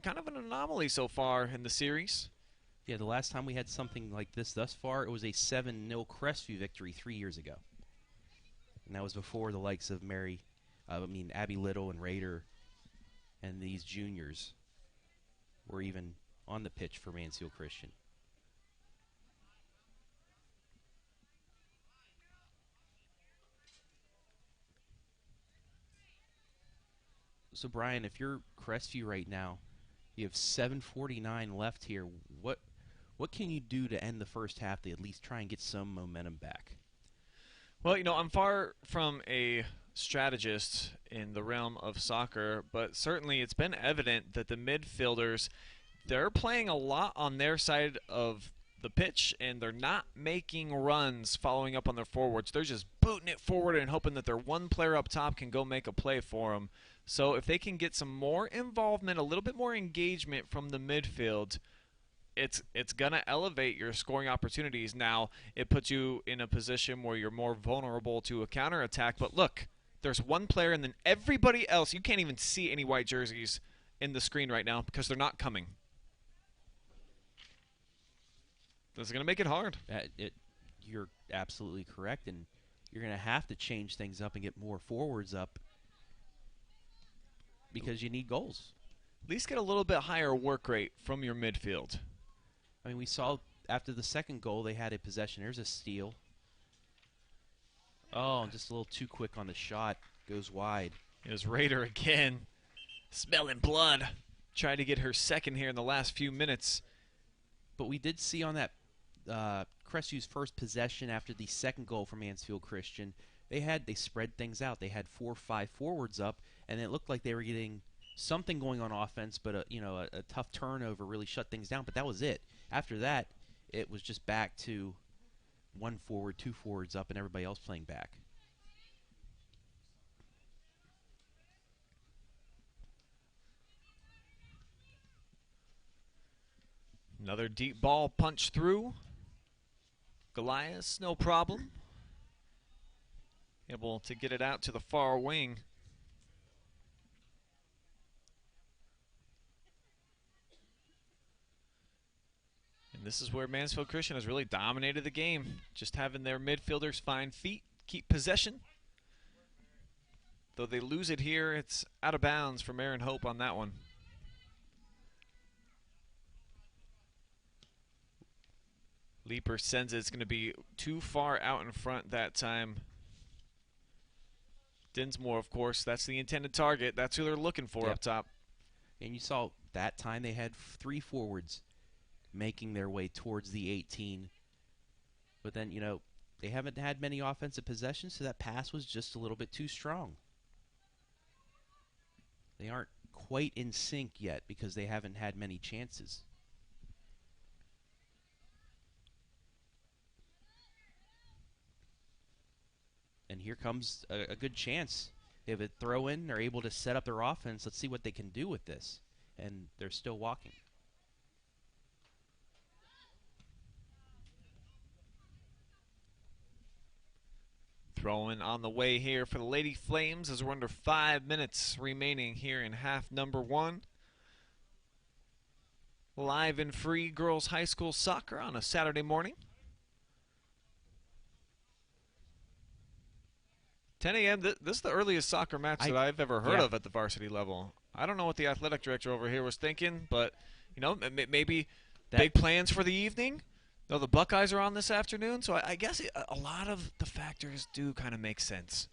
Speaker 1: kind of an anomaly so far in the series.
Speaker 5: Yeah, the last time we had something like this thus far, it was a 7-0 Crestview victory 3 years ago. And that was before the likes of Abby Little and Rader and these juniors were even on the pitch for Mansfield Christian. So, Brian, if you're Crestview right now, you have 7:49 left here. What can you do to end the first half to at least try and get some momentum back?
Speaker 1: Well, I'm far from a strategist in the realm of soccer, but certainly it's been evident that the midfielders, they're playing a lot on their side of the pitch, and they're not making runs following up on their forwards. They're just booting it forward and hoping that their one player up top can go make a play for them. So if they can get some more involvement, a little bit more engagement from the midfield, it's going to elevate your scoring opportunities. Now, it puts you in a position where you're more vulnerable to a counterattack. But look, there's one player, and then everybody else, you can't even see any white jerseys in the screen right now because they're not coming. This is going to make it hard.
Speaker 5: You're absolutely correct, and you're going to have to change things up and get more forwards up because you need goals.
Speaker 1: At least get a little bit higher work rate from your midfield.
Speaker 5: I mean, we saw after the second goal they had a possession. There's a steal. Oh, just a little too quick on the shot. Goes wide.
Speaker 1: It was Rader again. Smelling blood. Tried to get her second here in the last few minutes.
Speaker 5: But we did see on that Crestview's first possession after the second goal from Mansfield Christian, they spread things out. They had 4 or 5 forwards up, and it looked like they were getting something going on offense, but a tough turnover really shut things down. But that was it. After that, it was just back to 1 forward, 2 forwards up, and everybody else playing back.
Speaker 1: Another deep ball punched through. Goliath, no problem. Able to get it out to the far wing. And this is where Mansfield Christian has really dominated the game. Just having their midfielders find feet, keep possession. Though they lose it here, it's out of bounds for Marin Hope on that one. Leaper sends it. It's going to be too far out in front that time. Dinsmore, of course, that's the intended target. That's who they're looking for up top.
Speaker 5: And you saw that time they had 3 forwards making their way towards the 18. But then, you know, they haven't had many offensive possessions, so that pass was just a little bit too strong. They aren't quite in sync yet because they haven't had many chances. And here comes a good chance. They have a throw in. They're able to set up their offense. Let's see what they can do with this. And they're still walking.
Speaker 1: Throw-in on the way here for the Lady Flames as we're under 5 minutes remaining here in half number 1. Live and free girls high school soccer on a Saturday morning. 10 a.m. This is the earliest soccer match that I've ever heard of at the varsity level. I don't know what the athletic director over here was thinking, but, you know, maybe big plans for the evening. No, the Buckeyes are on this afternoon, so I guess a lot of the factors do kind of make sense.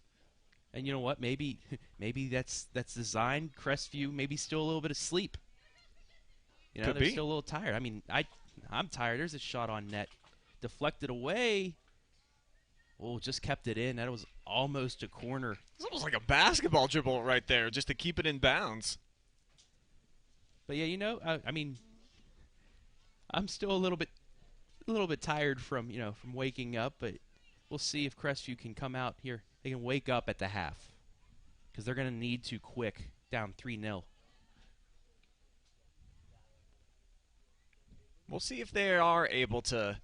Speaker 5: And you know what? Maybe that's designed. Crestview maybe still a little bit of sleep. You know, they're still a little tired. I mean, I'm tired. There's a shot on net, deflected away. Oh, just kept it in. That was almost a corner.
Speaker 1: It's almost like a basketball dribble right there, just to keep it in bounds.
Speaker 5: But yeah, you know, I mean, I'm still a little bit tired from waking up. But we'll see if Crestview can come out here. They can wake up at the half because they're going to need to quick down 3-0.
Speaker 1: We'll see if they are able to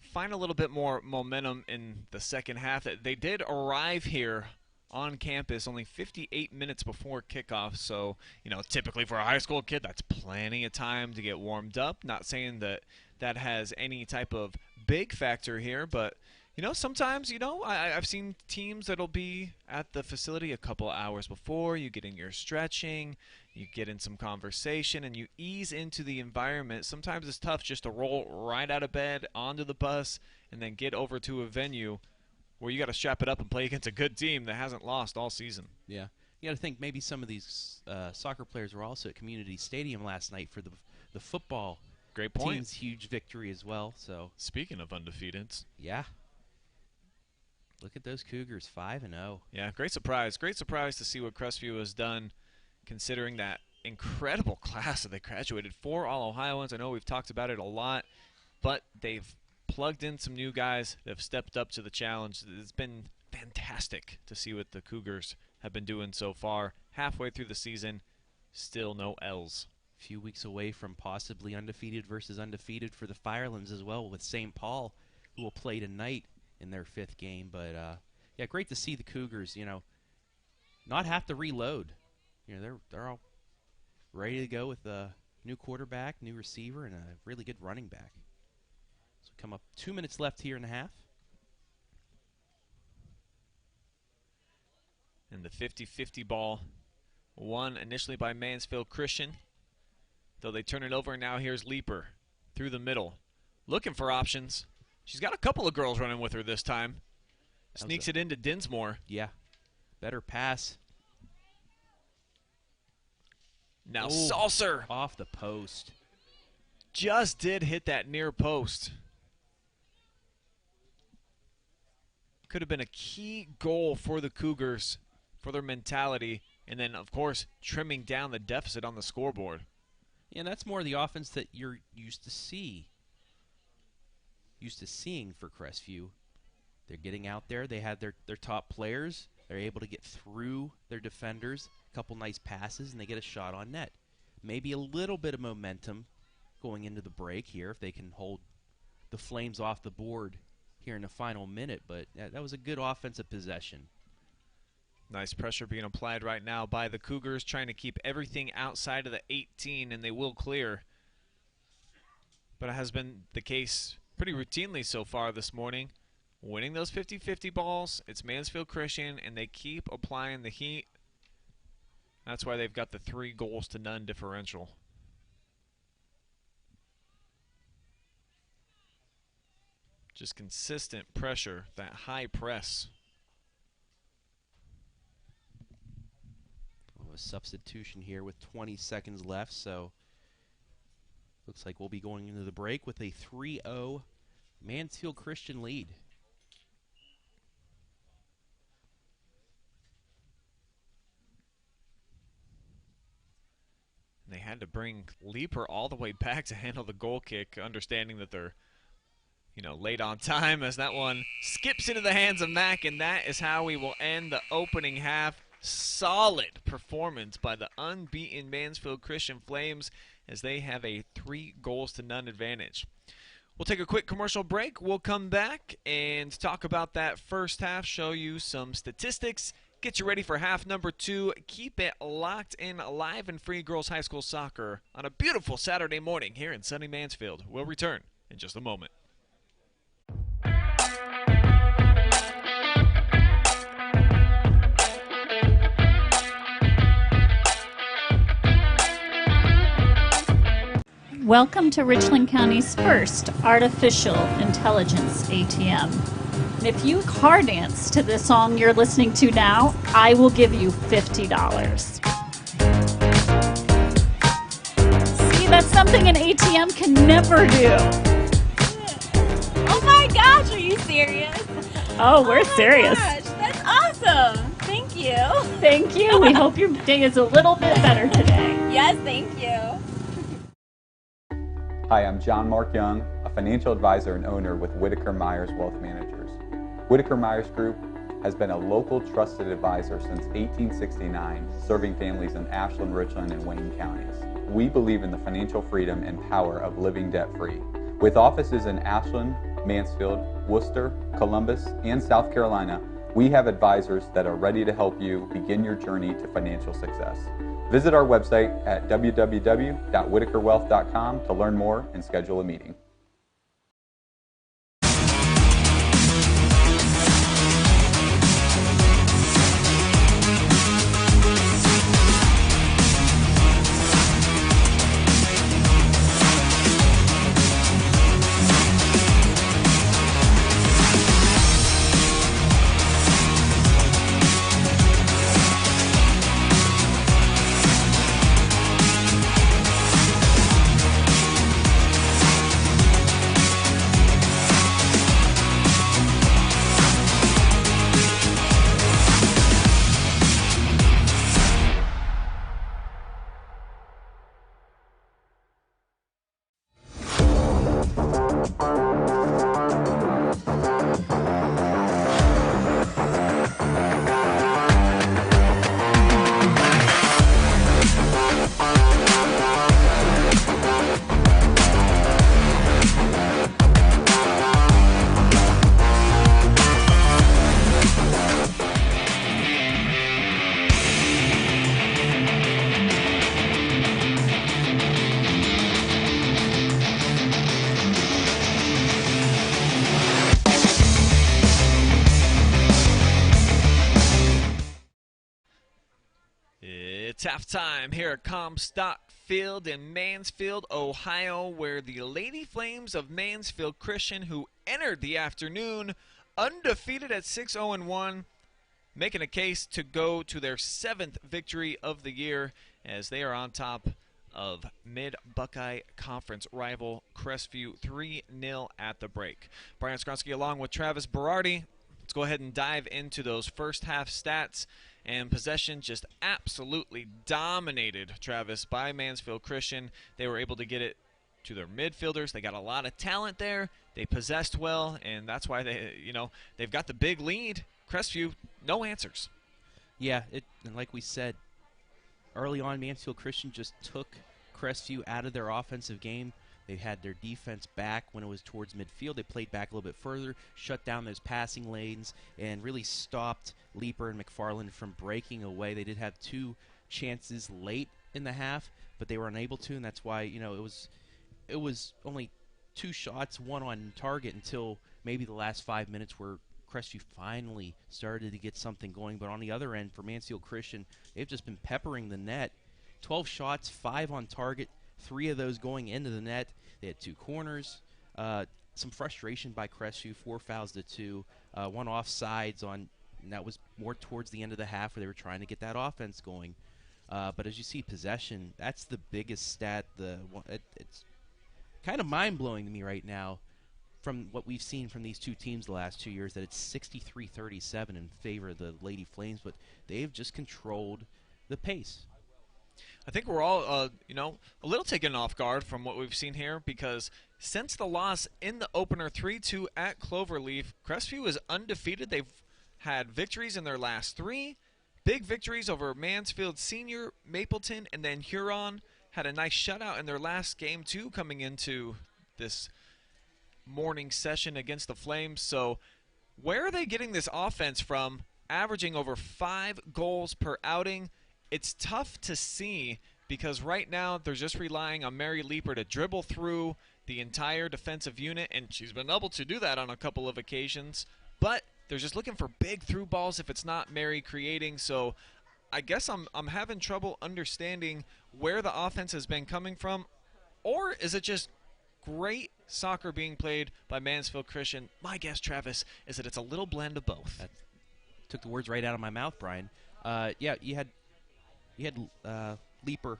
Speaker 1: find a little bit more momentum in the second half. They did arrive here on campus only 58 minutes before kickoff, so, you know, typically for a high school kid, that's plenty of time to get warmed up. Not saying that that has any type of big factor here, but, you know, sometimes, you know, I've seen teams that'll be at the facility a couple hours before. You get in your stretching, you get in some conversation, and you ease into the environment. Sometimes it's tough just to roll right out of bed, onto the bus, and then get over to a venue where you got to strap it up and play against a good team that hasn't lost all season.
Speaker 5: Yeah. You got to think maybe some of these soccer players were also at Community Stadium last night for the football
Speaker 1: Great point.
Speaker 5: team's huge victory as well. So
Speaker 1: speaking of undefeateds.
Speaker 5: Yeah. Look at those Cougars, 5-0.
Speaker 1: Yeah, great surprise. Great surprise to see what Crestview has done, considering that incredible class that they graduated. 4 All-Ohioans. I know we've talked about it a lot, but they've plugged in some new guys that have stepped up to the challenge. It's been fantastic to see what the Cougars have been doing so far. Halfway through the season, still no L's.
Speaker 5: A few weeks away from possibly undefeated versus undefeated for the Firelands as well, with St. Paul, who will play tonight in their 5th game. But yeah, great to see the Cougars, you know, not have to reload. You know, they're all ready to go with a new quarterback, new receiver, and a really good running back. So come up 2 minutes left here in the half.
Speaker 1: And the 50-50 ball won initially by Mansfield Christian. Though they turn it over, now here's Leaper through the middle, looking for options. She's got a couple of girls running with her this time. Sneaks it into Dinsmore.
Speaker 5: Yeah, better pass.
Speaker 1: Now Salser.
Speaker 5: Off the post.
Speaker 1: Just did hit that near post. Could have been a key goal for the Cougars, for their mentality, and then, of course, trimming down the deficit on the scoreboard.
Speaker 5: Yeah, and that's more the offense that you're used to seeing for Crestview. They're getting out there. They had their top players. They're able to get through their defenders, a couple nice passes, and they get a shot on net. Maybe a little bit of momentum going into the break here if they can hold the Flames off the board here in the final minute, but that was a good offensive possession.
Speaker 1: Nice pressure being applied right now by the Cougars, trying to keep everything outside of the 18, and they will clear. But it has been the case pretty routinely so far this morning. Winning those 50-50 balls, it's Mansfield Christian, and they keep applying the heat. That's why they've got the 3-0 differential. Just consistent pressure, that high press.
Speaker 5: A substitution here with 20 seconds left, so looks like we'll be going into the break with a 3-0 Mansfield Christian lead.
Speaker 1: And they had to bring Leaper all the way back to handle the goal kick, understanding that they're late on time as that one skips into the hands of Mack, and that is how we will end the opening half. Solid performance by the unbeaten Mansfield Christian Flames as they have a 3-0 advantage. We'll take a quick commercial break. We'll come back and talk about that first half, show you some statistics, get you ready for half number 2. Keep it locked in live and free girls high school soccer on a beautiful Saturday morning here in sunny Mansfield. We'll return in just a moment.
Speaker 3: Welcome to Richland County's first artificial intelligence ATM. And if you car dance to the song you're listening to now, I will give you $50. See, that's something an ATM can never do.
Speaker 4: Oh my gosh, are you serious?
Speaker 3: Oh, we're serious.
Speaker 4: Gosh, that's awesome. Thank you.
Speaker 3: Thank you. We hope your day is a little bit better today.
Speaker 4: Yes, thank you.
Speaker 2: Hi, I'm John Mark Young, a financial advisor and owner with Whitaker-Myers Wealth Managers. Whitaker-Myers Group has been a local trusted advisor since 1869, serving families in Ashland, Richland, and Wayne counties. We believe in the financial freedom and power of living debt-free. With offices in Ashland, Mansfield, Worcester, Columbus, and South Carolina, we have advisors that are ready to help you begin your journey to financial success. Visit our website at www.whitakerwealth.com to learn more and schedule a meeting.
Speaker 1: It's halftime here at Comstock Field in Mansfield, Ohio, where the Lady Flames of Mansfield Christian, who entered the afternoon undefeated at 6-0-1, making a case to go to their 7th victory of the year as they are on top of Mid-Buckeye Conference rival Crestview 3-0 at the break. Brian Skronsky along with Travis Berardi. Let's go ahead and dive into those first half stats. And possession just absolutely dominated, Travis, by Mansfield Christian. They were able to get it to their midfielders. They got a lot of talent there. They possessed well, and that's why they've got the big lead. Crestview, no answers.
Speaker 5: Yeah, and like we said, early on, Mansfield Christian just took Crestview out of their offensive game. They had their defense back when it was towards midfield. They played back a little bit further, shut down those passing lanes, and really stopped Leaper and McFarland from breaking away. They did have 2 chances late in the half, but they were unable to, and that's why it was only 2 shots, 1 on target until maybe the last 5 minutes where Crestview finally started to get something going. But on the other end, for Mansfield Christian, they've just been peppering the net. 12 shots, 5 on target, 3 of those going into the net. They had 2 corners. Some frustration by Crestview, 4 fouls to 2, 1 offsides on, and that was more towards the end of the half where they were trying to get that offense going. But as you see, possession, that's the biggest stat. It's kind of mind-blowing to me right now from what we've seen from these two teams the last 2 years, that it's 63-37 in favor of the Lady Flames, but they've just controlled the pace.
Speaker 1: I think we're all, a little taken off guard from what we've seen here, because since the loss in the opener 3-2 at Cloverleaf, Crestview is undefeated. They've had victories in their last 3, big victories over Mansfield Senior, Mapleton, and then Huron. Had a nice shutout in their last game, too, coming into this morning session against the Flames. So where are they getting this offense from, averaging over 5 goals per outing? It's tough to see, because right now they're just relying on Mary Leeper to dribble through the entire defensive unit, and she's been able to do that on a couple of occasions. But they're just looking for big through balls if it's not Mary creating. So I guess I'm having trouble understanding where the offense has been coming from. Or is it just great soccer being played by Mansfield Christian? My guess, Travis, is that it's a little blend of both.
Speaker 5: That took the words right out of my mouth, Brian. Yeah, you had Leeper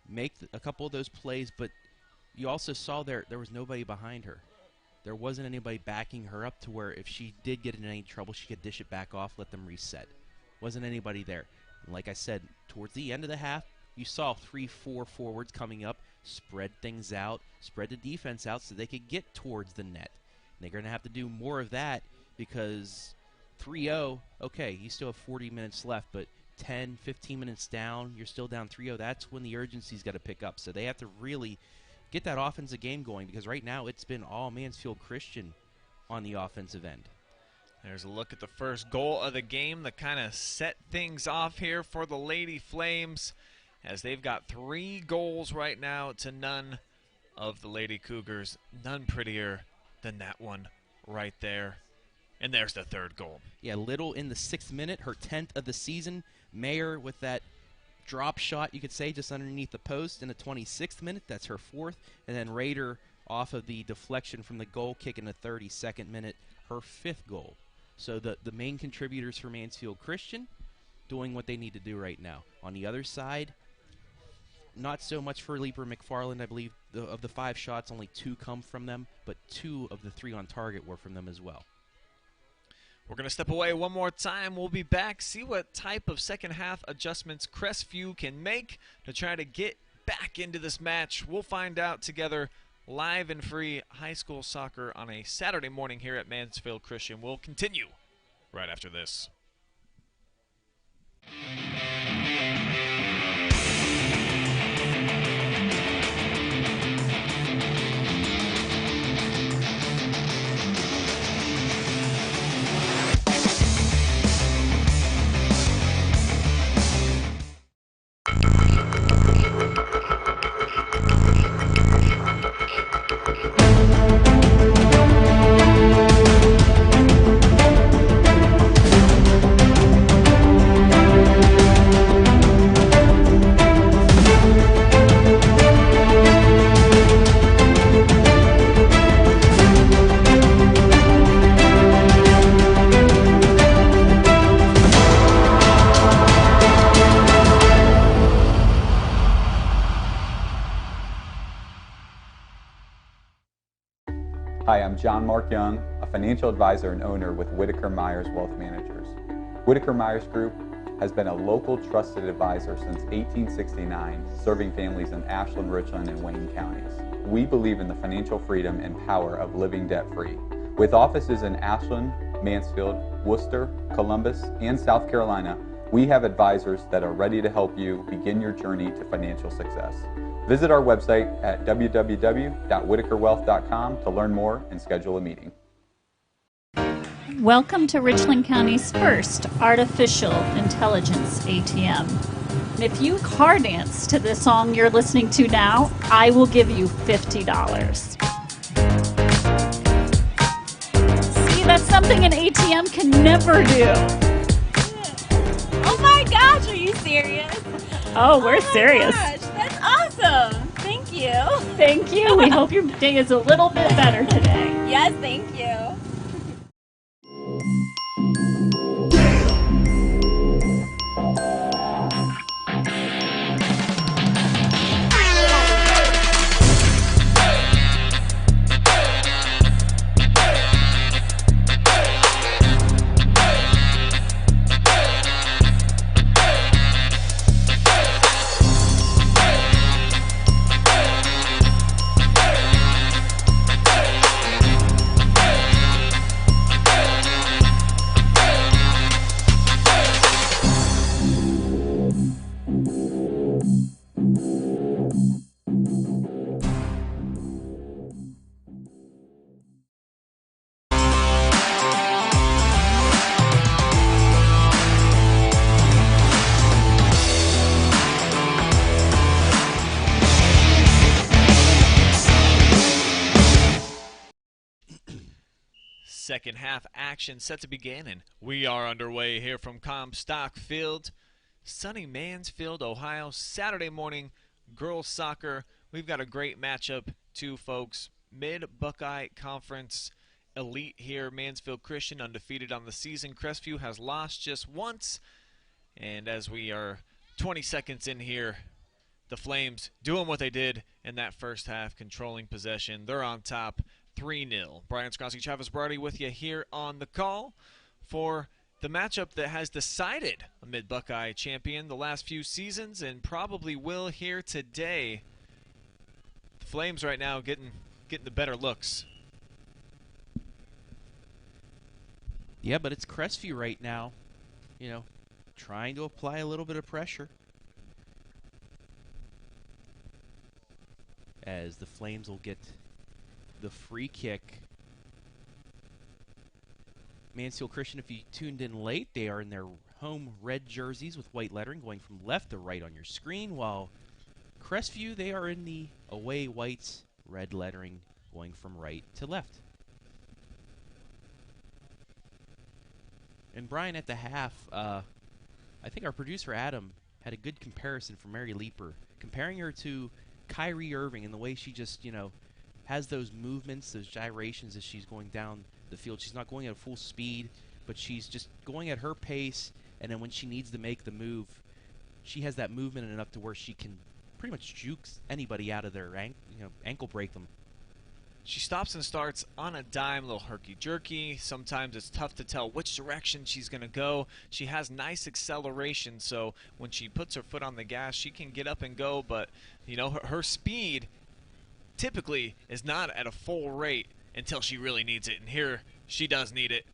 Speaker 5: make a couple of those plays, but you also saw there was nobody behind her. There wasn't anybody backing her up to where if she did get in any trouble, she could dish it back off, let them reset. Wasn't anybody there. And like I said, towards the end of the half, you saw 3-4 forwards coming up, spread things out, spread the defense out so they could get towards the net. And they're going to have to do more of that, because 3-0, okay, you still have 40 minutes left, but 10, 15 minutes down, you're still down 3-0. That's when the urgency's got to pick up. So they have to really get that offensive game going, because right now it's been all Mansfield Christian on the offensive end.
Speaker 1: There's a look at the first goal of the game that kind of set things off here for the Lady Flames, as they've got 3 goals right now to none of the Lady Cougars. None prettier than that one right there. And there's the third goal.
Speaker 5: Yeah, Little in the 6th minute, her 10th of the season. Mayer with that drop shot, you could say, just underneath the post in the 26th minute. That's her 4th. And then Raider off of the deflection from the goal kick in the 32nd minute, her 5th goal. So the main contributors for Mansfield Christian doing what they need to do right now. On the other side, not so much for Leeper McFarland. I believe of the 5 shots, only 2 come from them, but 2 of the 3 on target were from them as well.
Speaker 1: We're going to step away one more time. We'll be back, see what type of second half adjustments Crestview can make to try to get back into this match. We'll find out together, live and free high school soccer on a Saturday morning here at Mansfield Christian. We'll continue right after this.
Speaker 2: Hi, I'm John Mark Young, a financial advisor and owner with Whitaker-Myers Wealth Managers. Whitaker-Myers Group has been a local trusted advisor since 1869, serving families in Ashland, Richland, and Wayne counties. We believe in the financial freedom and power of living debt-free. With offices in Ashland, Mansfield, Worcester, Columbus, and South Carolina, we have advisors that are ready to help you begin your journey to financial success. Visit our website at www.whitakerwealth.com to learn more and schedule a meeting.
Speaker 3: Welcome to Richland County's first artificial intelligence ATM. If you car dance to the song you're listening to now, I will give you $50. See, that's something an ATM ATM can never do.
Speaker 4: Oh my gosh, are you serious?
Speaker 3: Oh, we're serious.
Speaker 4: Gosh, that's awesome. Thank you.
Speaker 3: Thank you. We hope your day is a little bit better today.
Speaker 4: Yes, thank you.
Speaker 1: Second half action set to begin, and we are underway here from Comstock Field. Sunny Mansfield, Ohio, Saturday morning, girls soccer. We've got a great matchup too, folks. Mid-Buckeye Conference elite here. Mansfield Christian undefeated on the season. Crestview has lost just once. And as we are 20 seconds in here, the Flames doing what they did in that first half, controlling possession. They're on top 3-0. Brian Skrosky, Travis Brady with you here on the call for the matchup that has decided a Mid-Buckeye champion the last few seasons and probably will here today. The Flames right now getting the better looks.
Speaker 5: Yeah, but it's Crestview right now, you know, trying to apply a little bit of pressure. As the Flames will get the free kick. Mansfield Christian, if you tuned in late, they are in their home red jerseys with white lettering going from left to right on your screen, while Crestview, they are in the away whites red lettering going from right to left. And Brian, at the half, I think our producer Adam had a good comparison for Mary Leeper, comparing her to Kyrie Irving and the way she just, you know, has those movements, those gyrations as she's going down the field. She's not going at full speed, but she's just going at her pace, and then when she needs to make the move, she has that movement enough to where she can pretty much juke anybody out of their ankle break them.
Speaker 1: She stops and starts on a dime, a little herky-jerky. Sometimes it's tough to tell which direction she's going to go. She has nice acceleration, so when she puts her foot on the gas, she can get up and go, but you know, her speed typically is not at a full rate until she really needs it, and here she does need it.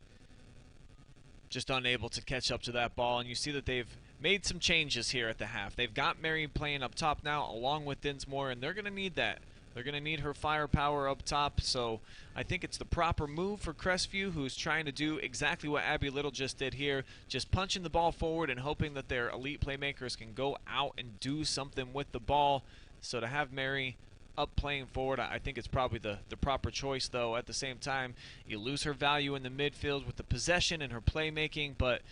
Speaker 1: Just unable to catch up to that ball, and you see that they've made some changes here at the half. They've got Mary playing up top now along with Dinsmore, and they're going to need that. They're going to need her firepower up top, so I think it's the proper move for Crestview, who's trying to do exactly what Abby Little just did here, just punching the ball forward and hoping that their elite playmakers can go out and do something with the ball. So to have Mary up playing forward, I think it's probably the proper choice, though. At the same time, you lose her value in the midfield with the possession and her playmaking, but,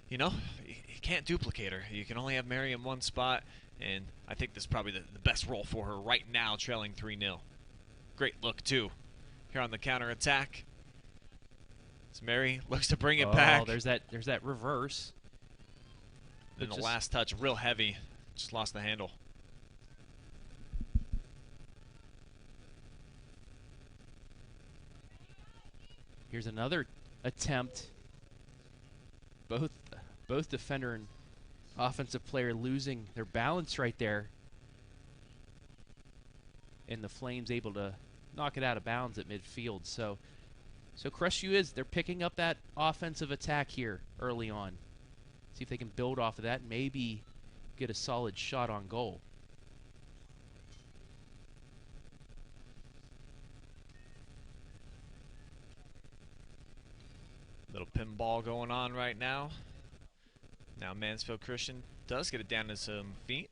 Speaker 1: you know, you can't duplicate her. You can only have Mary in one spot, and I think this is probably the best role for her right now, trailing 3-0. Great look, too, here on the counterattack. As Mary looks to bring it back.
Speaker 5: Oh, there's that reverse.
Speaker 1: Then the last touch, real heavy. Just lost the handle.
Speaker 5: Here's another attempt. Both defender and offensive player losing their balance right there. And the Flames able to knock it out of bounds at midfield. So Crestview they're picking up that offensive attack here early on. See if they can build off of that and maybe get a solid shot on goal.
Speaker 1: Little pinball going on right now. Now Mansfield Christian does get it down to some feet.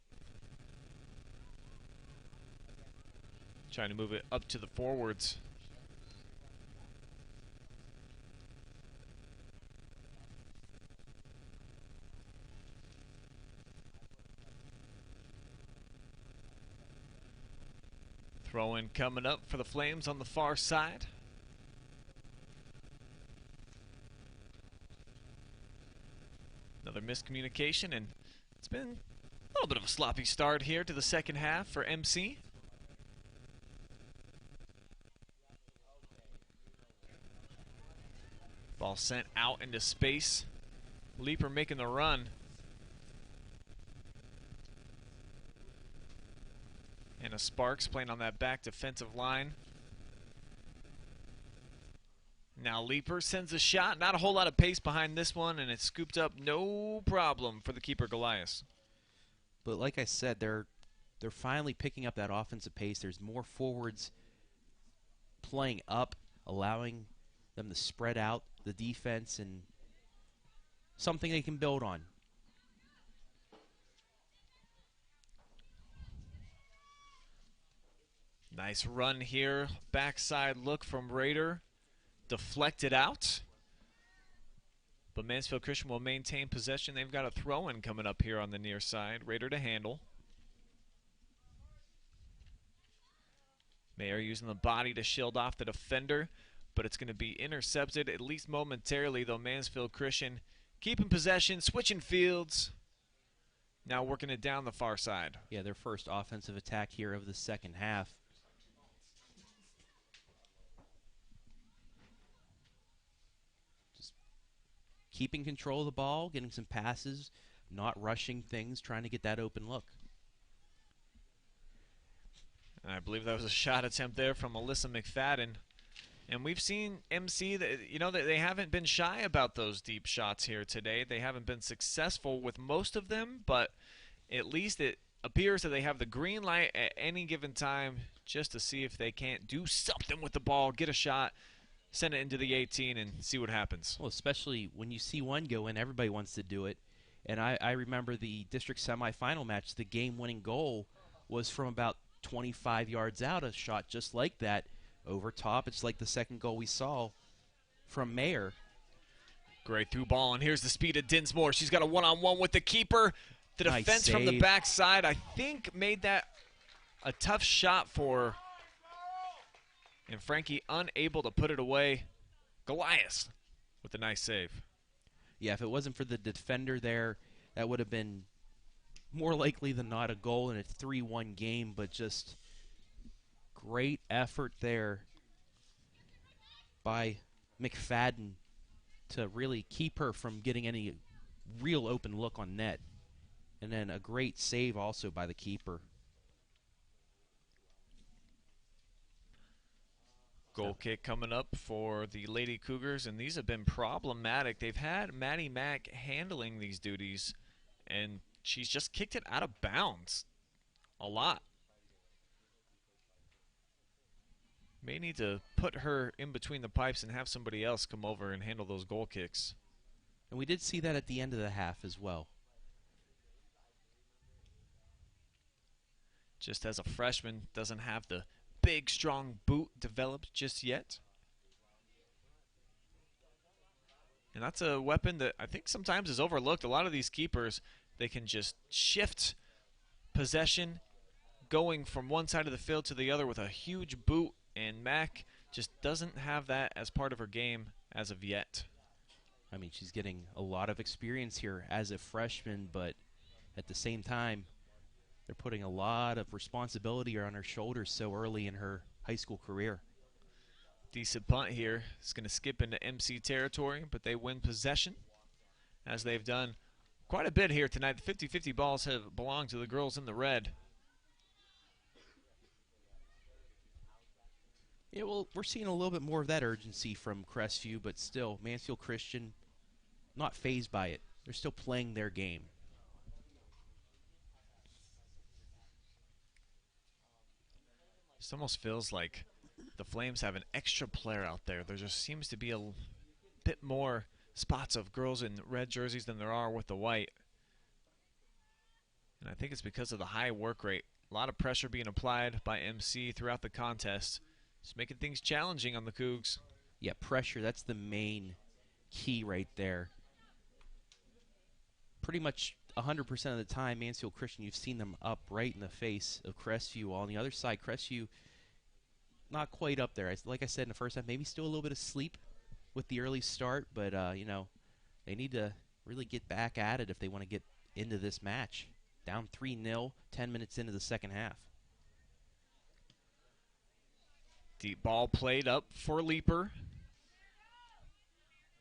Speaker 1: Trying to move it up to the forwards. Throw-in coming up for the Flames on the far side. Another miscommunication, and it's been a little bit of a sloppy start here to the second half for MC. Ball sent out into space. Leaper making the run. And a Sparks playing on that back defensive line. Now Leaper sends a shot. Not a whole lot of pace behind this one, and it's scooped up no problem for the keeper, Goliath.
Speaker 5: But like I said, they're finally picking up that offensive pace. There's more forwards playing up, allowing them to spread out the defense, and something they can build on.
Speaker 1: Nice run here. Backside look from Raider. Deflected out. But Mansfield Christian will maintain possession. They've got a throw-in coming up here on the near side. Raider to handle. Mayer using the body to shield off the defender, but it's going to be intercepted, at least momentarily, though. Mansfield Christian keeping possession, switching fields. Now working it down the far side.
Speaker 5: Yeah, their first offensive attack here of the second half. Just keeping control of the ball, getting some passes, not rushing things, trying to get that open look.
Speaker 1: And I believe that was a shot attempt there from Alyssa McFadden. And we've seen MC, that they haven't been shy about those deep shots here today. They haven't been successful with most of them, but at least it appears that they have the green light at any given time just to see if they can't do something with the ball, get a shot, send it into the 18, and see what happens.
Speaker 5: Well, especially when you see one go in, everybody wants to do it. And I remember the district semifinal match, the game-winning goal was from about 25 yards out, a shot just like that over top. It's like the second goal we saw from Mayer.
Speaker 1: Great through ball, and here's the speed of Dinsmore. She's got a one-on-one with the keeper. The
Speaker 5: Nice
Speaker 1: defense from the
Speaker 5: save.
Speaker 1: backside, I think, made that a tough shot for, and Frankie unable to put it away. Goliath with a nice save.
Speaker 5: Yeah, if it wasn't for the defender there, that would have been more likely than not a goal in a 3-1 game, but just great effort there by McFadden to really keep her from getting any real open look on net. And then a great save also by the keeper.
Speaker 1: Goal kick coming up for the Lady Cougars, and these have been problematic. They've had Maddie Mack handling these duties, and she's just kicked it out of bounds a lot. May need to put her in between the pipes and have somebody else come over and handle those goal kicks.
Speaker 5: And we did see that at the end of the half as well.
Speaker 1: Just as a freshman, doesn't have the big, strong boot developed just yet. And that's a weapon that I think sometimes is overlooked. A lot of these keepers, they can just shift possession going from one side of the field to the other with a huge boot, and Mack just doesn't have that as part of her game as of yet.
Speaker 5: I mean, she's getting a lot of experience here as a freshman, but at the same time, they're putting a lot of responsibility on her shoulders so early in her high school career.
Speaker 1: Decent punt here. It's going to skip into MC territory, but they win possession, as they've done quite a bit here tonight. The 50-50 balls have belonged to the girls in the red.
Speaker 5: Yeah, well, we're seeing a little bit more of that urgency from Crestview, but still, Mansfield Christian not fazed by it. They're still playing their game.
Speaker 1: This almost feels like the Flames have an extra player out there. There just seems to be a bit more spots of girls in red jerseys than there are with the white. And I think it's because of the high work rate. A lot of pressure being applied by MC throughout the contest. It's making things challenging on the Cougs.
Speaker 5: Yeah, pressure, that's the main key right there. Pretty much 100% of the time, Mansfield Christian, you've seen them up right in the face of Crestview. While on the other side, Crestview not quite up there. Like I said in the first half, maybe still a little bit of sleep with the early start, but you know, they need to really get back at it if they want to get into this match. Down 3-0, 10 minutes into the second half.
Speaker 1: Deep ball played up for Leaper.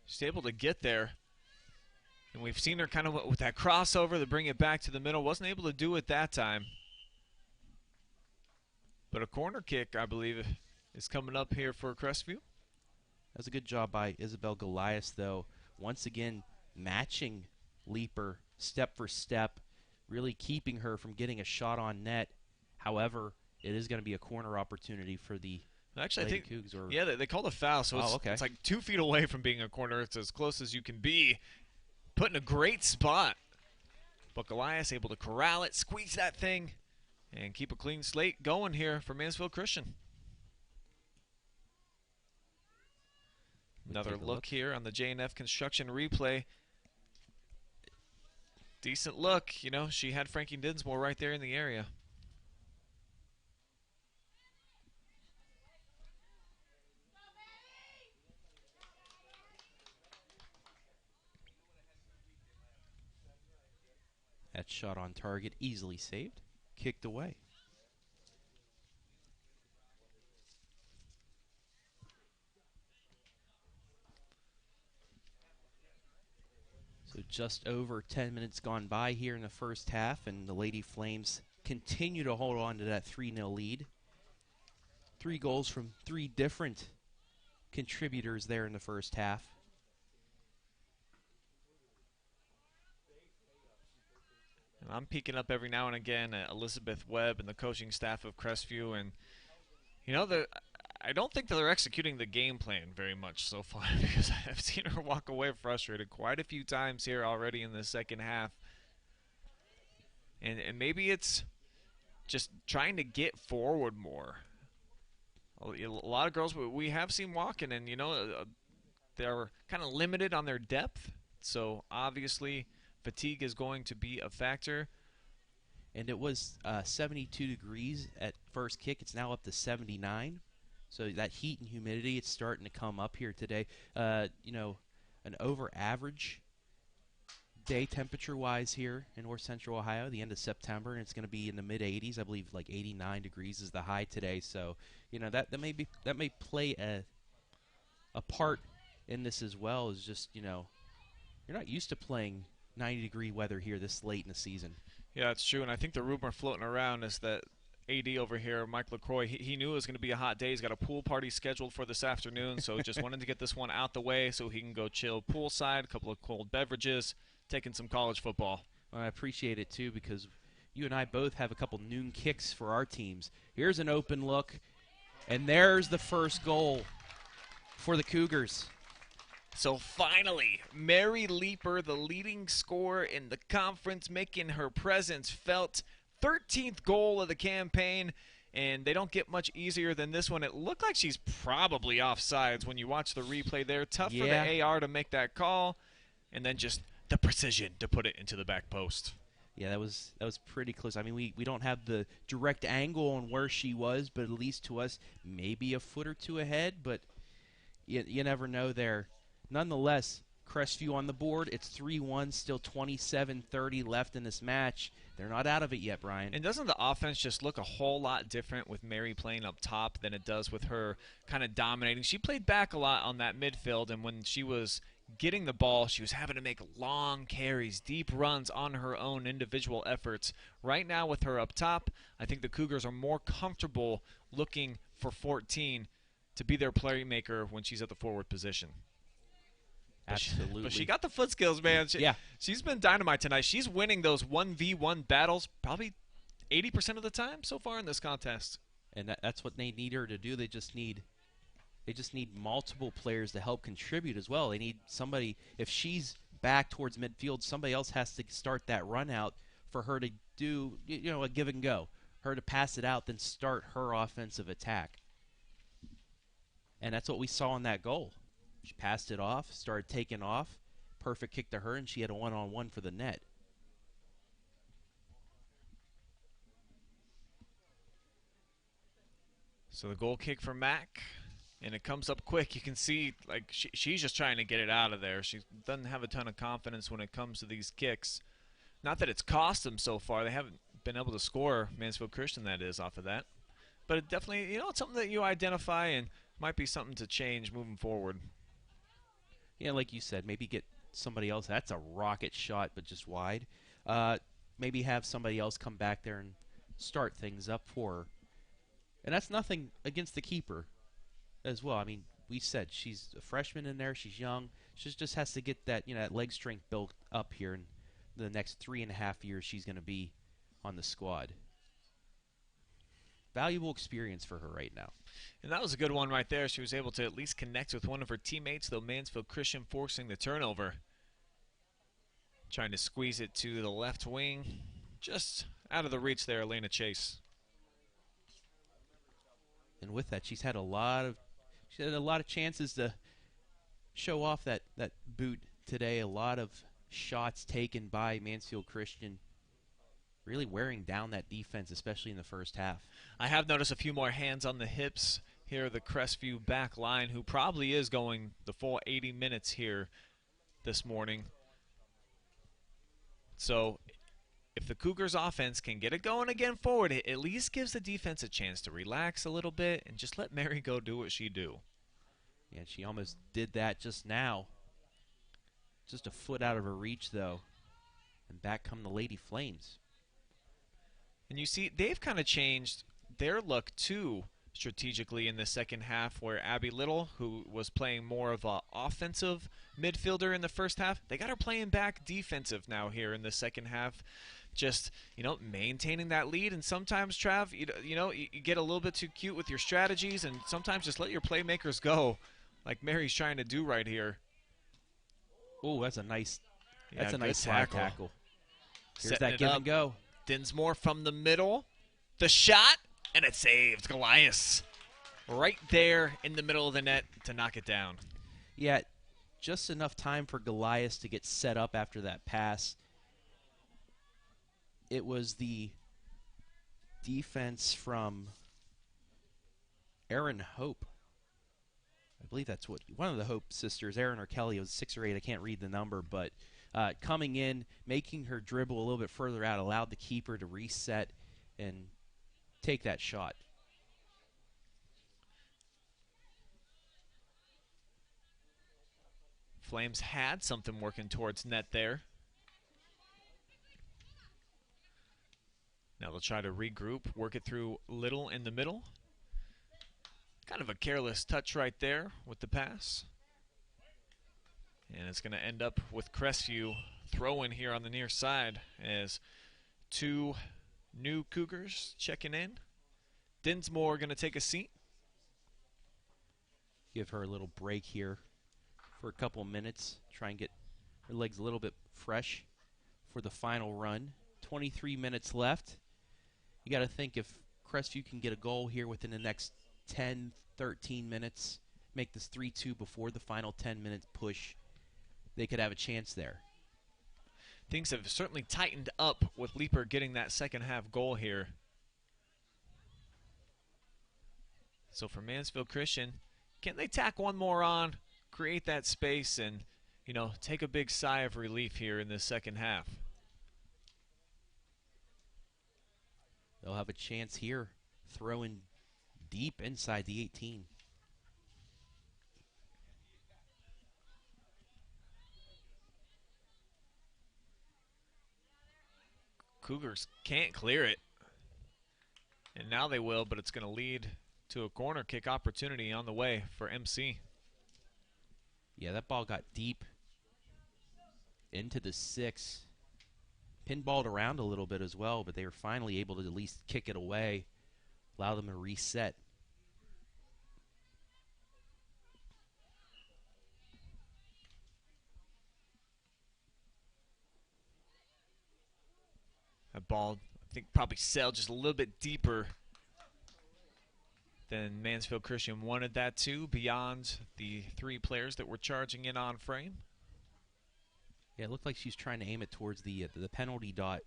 Speaker 1: She's able to get there. And we've seen her kind of with that crossover to bring it back to the middle. Wasn't able to do it that time. But a corner kick, I believe, is coming up here for Crestview.
Speaker 5: That was a good job by Isabel Goliath, though. Once again, matching Leaper step for step, really keeping her from getting a shot on net. However, it is going to be a corner opportunity for the
Speaker 1: Actually,
Speaker 5: Lady
Speaker 1: I think,
Speaker 5: Cougs.
Speaker 1: yeah, they called a foul, so it's like 2 feet away from being a corner. It's as close as you can be. Put in a great spot. But Goliath able to corral it, squeeze that thing, and keep a clean slate going here for Mansfield Christian. Another look here on the J&F Construction replay. Decent look. You know, she had Frankie Dinsmore right there in the area.
Speaker 5: That shot on target, easily saved, kicked away. So just over 10 minutes gone by here in the first half, and the Lady Flames continue to hold on to that 3-0 lead. 3 goals from 3 different contributors there in the first half.
Speaker 1: And I'm peeking up every now and again at Elizabeth Webb and the coaching staff of Crestview, and you know, I don't think that they're executing the game plan very much so far, because I've seen her walk away frustrated quite a few times here already in the second half. And maybe it's just trying to get forward more. A lot of girls we have seen walking, and you know, they're kind of limited on their depth, so obviously fatigue is going to be a factor.
Speaker 5: And it was 72 degrees at first kick. It's now up to 79. So that heat and humidity, it's starting to come up here today. You know, an over average day temperature-wise here in north central Ohio, the end of September, and it's going to be in the mid-80s. I believe like 89 degrees is the high today. So, you know, that may play a part in this as well. Is just, you know, you're not used to playing 90-degree weather here this late in the season.
Speaker 1: Yeah, it's true, and I think the rumor floating around is that AD over here, Mike LaCroix, he knew it was going to be a hot day. He's got a pool party scheduled for this afternoon, so just wanted to get this one out the way so he can go chill poolside, a couple of cold beverages, taking some college football.
Speaker 5: Well, I appreciate it, too, because you and I both have a couple noon kicks for our teams. Here's an open look, and there's the first goal for the Cougars.
Speaker 1: So finally, Mary Leaper, the leading scorer in the conference, making her presence felt. 13th goal of the campaign, and they don't get much easier than this one. It looked like she's probably offsides when you watch the replay there. Tough for the AR to make that call, and then just the precision to put it into the back post.
Speaker 5: Yeah, that was pretty close. I mean, we don't have the direct angle on where she was, but at least to us, maybe a foot or two ahead, but you never know there. Nonetheless, Crestview on the board. It's 3-1, still 27-30 left in this match. They're not out of it yet, Brian.
Speaker 1: And doesn't the offense just look a whole lot different with Mary playing up top than it does with her kind of dominating? She played back a lot on that midfield, and when she was getting the ball, she was having to make long carries, deep runs on her own individual efforts. Right now with her up top, I think the Cougars are more comfortable looking for 14 to be their playmaker when she's at the forward position.
Speaker 5: Absolutely.
Speaker 1: But she got the foot skills, man. She's been dynamite tonight. She's winning those 1v1 battles probably 80% of the time so far in this contest.
Speaker 5: And that's what they need her to do. They just need multiple players to help contribute as well. They need somebody, if she's back towards midfield, somebody else has to start that run out for her to do, you know, a give and go. Her to pass it out, then start her offensive attack. And that's what we saw in that goal. She passed it off, started taking off, perfect kick to her, and she had a one-on-one for the net.
Speaker 1: So the goal kick for Mack, and it comes up quick. You can see, like, she's just trying to get it out of there. She doesn't have a ton of confidence when it comes to these kicks. Not that it's cost them so far. They haven't been able to score, Mansfield Christian, that is, off of that. But it definitely, you know, it's something that you identify and might be something to change moving forward.
Speaker 5: Yeah, like you said, maybe get somebody else. That's a rocket shot, but just wide. Maybe have somebody else come back there and start things up for her. And that's nothing against the keeper as well. I mean, we said she's a freshman in there. She's young. She just has to get that, you know, that leg strength built up here. And the next 3.5 years she's going to be on the squad. Valuable experience for her right now.
Speaker 1: And that was a good one right there. She was able to at least connect with one of her teammates, though Mansfield Christian forcing the turnover. Trying to squeeze it to the left wing. Just out of the reach there, Elena Chase.
Speaker 5: And with that, she's had a lot of chances to show off that boot today. A lot of shots taken by Mansfield Christian, really wearing down that defense, especially in the first half.
Speaker 1: I have noticed a few more hands on the hips here, the Crestview back line, who probably is going the full 80 minutes here this morning. So if the Cougars offense can get it going again forward, it at least gives the defense a chance to relax a little bit and just let Mary go do what she do.
Speaker 5: Yeah, she almost did that just now. Just a foot out of her reach, though. And back come the Lady Flames.
Speaker 1: And you see, they've kind of changed their look, too, strategically in the second half, where Abby Little, who was playing more of an offensive midfielder in the first half, they got her playing back defensive now here in the second half. Just, you know, maintaining that lead. And sometimes, Trav, you get a little bit too cute with your strategies, and sometimes just let your playmakers go, like Mary's trying to do right here.
Speaker 5: Oh, that's a nice
Speaker 1: tackle.
Speaker 5: tackle. Here's
Speaker 1: Setting
Speaker 5: that
Speaker 1: it
Speaker 5: give
Speaker 1: up.
Speaker 5: and go.
Speaker 1: Dinsmore from the middle. The shot, and it saved. Goliath right there in the middle of the net to knock it down.
Speaker 5: Yeah, just enough time for Goliath to get set up after that pass. It was the defense from Erin Hope. I believe that's what one of the Hope sisters, Erin or Kelly, was 6 or 8. I can't read the number, but coming in, making her dribble a little bit further out, allowed the keeper to reset and take that shot.
Speaker 1: Flames had something working towards net there. Now they'll try to regroup, work it through Little in the middle. Kind of a careless touch right there with the pass. And it's going to end up with Crestview throwing here on the near side as two new Cougars checking in. Dinsmore going to take a seat.
Speaker 5: Give her a little break here for a couple minutes. Try and get her legs a little bit fresh for the final run. 23 minutes left. You got to think if Crestview can get a goal here within the next 10, 13 minutes, make this 3-2 before the final 10-minute push, they could have a chance there.
Speaker 1: Things have certainly tightened up with Leaper getting that second half goal here. So for Mansfield Christian, can they tack one more on, create that space, and, you know, take a big sigh of relief here in the second half?
Speaker 5: They'll have a chance here, throwing deep inside the 18.
Speaker 1: Cougars can't clear it. And now they will, but it's going to lead to a corner kick opportunity on the way for MC.
Speaker 5: Yeah, that ball got deep into the 6. Pinballed around a little bit as well, but they were finally able to at least kick it away, allow them to reset.
Speaker 1: That ball, I think, probably sailed just a little bit deeper than Mansfield Christian wanted that to, beyond the 3 players that were charging in on frame.
Speaker 5: Yeah, it looked like she was trying to aim it towards the penalty dot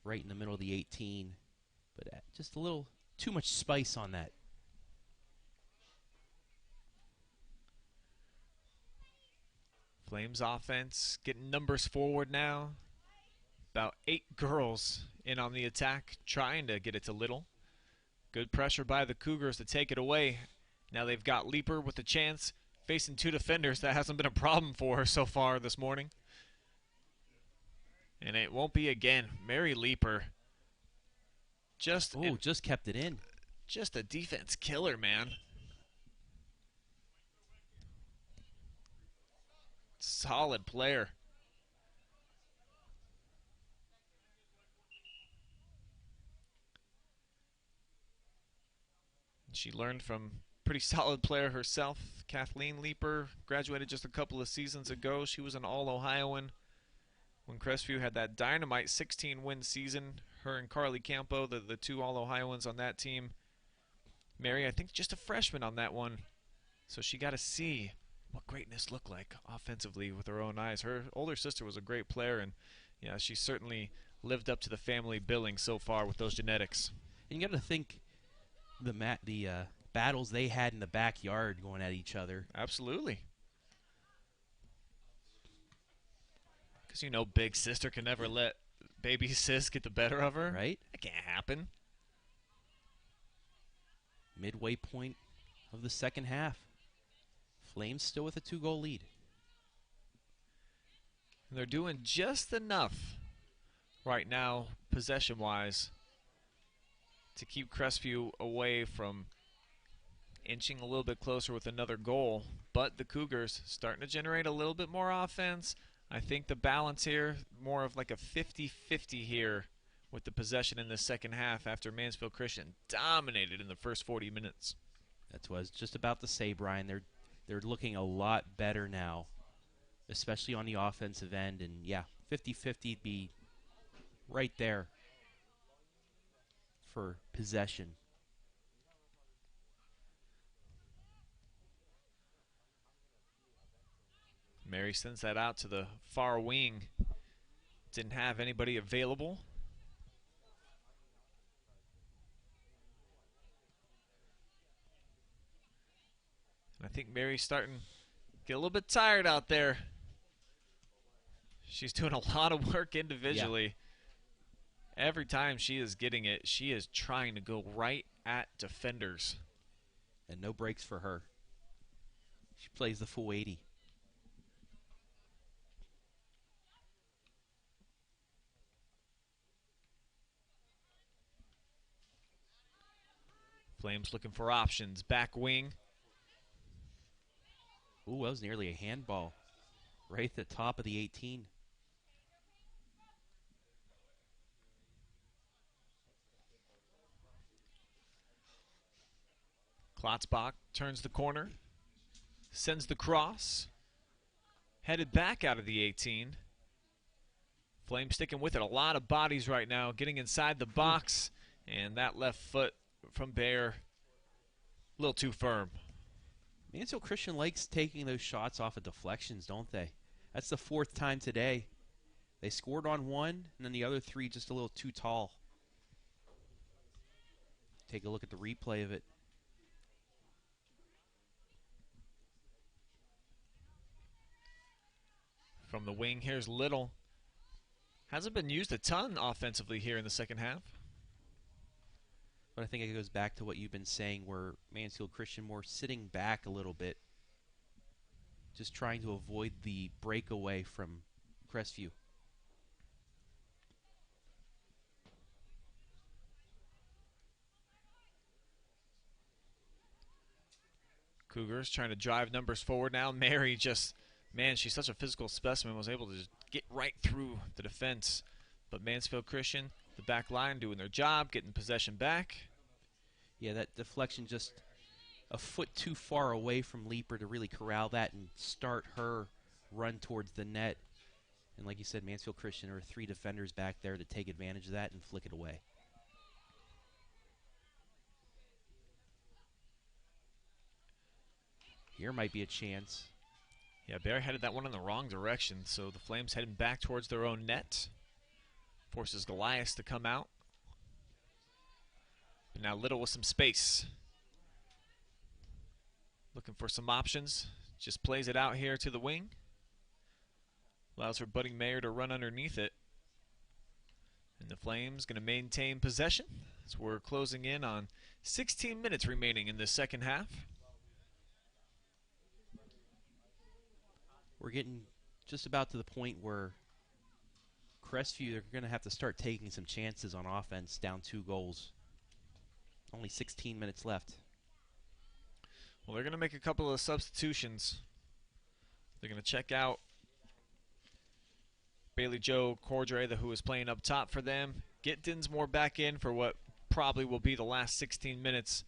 Speaker 5: right in the middle of the 18, but just a little too much spice on that
Speaker 1: Flames offense getting numbers forward now. About 8 girls in on the attack, trying to get it to Little. Good pressure by the Cougars to take it away. Now they've got Leaper with a chance, facing 2 defenders. That hasn't been a problem for her so far this morning. And it won't be again. Mary Leaper. Just
Speaker 5: kept it in.
Speaker 1: Just a defense killer, man. Solid player. She learned from pretty solid player herself. Kathleen Leaper graduated just a couple of seasons ago. She was an All-Ohioan when Crestview had that dynamite 16-win season. Her and Carly Campo, the 2 All-Ohioans on that team. Mary, I think just a freshman on that one. So she got to see what greatness looked like offensively with her own eyes. Her older sister was a great player, and yeah, she certainly lived up to the family billing so far with those genetics.
Speaker 5: And you got to think the battles they had in the backyard going at each other.
Speaker 1: Absolutely. Because, you know, big sister can never let baby sis get the better of her.
Speaker 5: Right?
Speaker 1: That can't happen.
Speaker 5: Midway point of the second half. Flames still with a 2-goal lead.
Speaker 1: And they're doing just enough right now, possession-wise, to keep Crestview away from inching a little bit closer with another goal. But the Cougars starting to generate a little bit more offense. I think the balance here, more of like a 50-50 here with the possession in the second half after Mansfield Christian dominated in the first 40 minutes.
Speaker 5: That's what I was just about to say, Brian. They're looking a lot better now, especially on the offensive end. And, yeah, 50-50 would be right there for possession.
Speaker 1: Mary sends that out to the far wing. Didn't have anybody available. And I think Mary's starting to get a little bit tired out there. She's doing a lot of work individually. Yeah. Every time she is getting it, she is trying to go right at defenders.
Speaker 5: And no breaks for her. She plays the full 80.
Speaker 1: Flames looking for options. Back wing.
Speaker 5: Ooh, that was nearly a handball. Right at the top of the 18.
Speaker 1: Klotzbach turns the corner. Sends the cross. Headed back out of the 18. Flames sticking with it. A lot of bodies right now. Getting inside the box. And that left foot from Bear, a little too firm.
Speaker 5: Mansfield Christian likes taking those shots off of deflections, don't they? That's the 4th time today. They scored on 1, and then the other 3 just a little too tall. Take a look at the replay of it.
Speaker 1: From the wing, here's Little. Hasn't been used a ton offensively here in the second half.
Speaker 5: But I think it goes back to what you've been saying, where Mansfield Christian more sitting back a little bit, just trying to avoid the breakaway from Crestview.
Speaker 1: Cougars trying to drive numbers forward now. Mary just, man, she's such a physical specimen, was able to just get right through the defense. But Mansfield Christian, the back line, doing their job, getting possession back.
Speaker 5: Yeah, that deflection just a foot too far away from Leaper to really corral that and start her run towards the net. And like you said, Mansfield Christian, there are 3 defenders back there to take advantage of that and flick it away. Here might be a chance.
Speaker 1: Yeah, Bear headed that one in the wrong direction, so the Flames heading back towards their own net. Forces Goliath to come out. But now Little with some space. Looking for some options. Just plays it out here to the wing. Allows for Whitaker-Myers to run underneath it. And the Flames going to maintain possession as we're closing in on 16 minutes remaining in the second half.
Speaker 5: We're getting just about to the point where Crestview are going to have to start taking some chances on offense, down 2 goals. Only 16 minutes left.
Speaker 1: Well, they're going to make a couple of substitutions. They're going to check out Bailey Joe Cordray, who is playing up top for them. Get Dinsmore back in for what probably will be the last 16 minutes.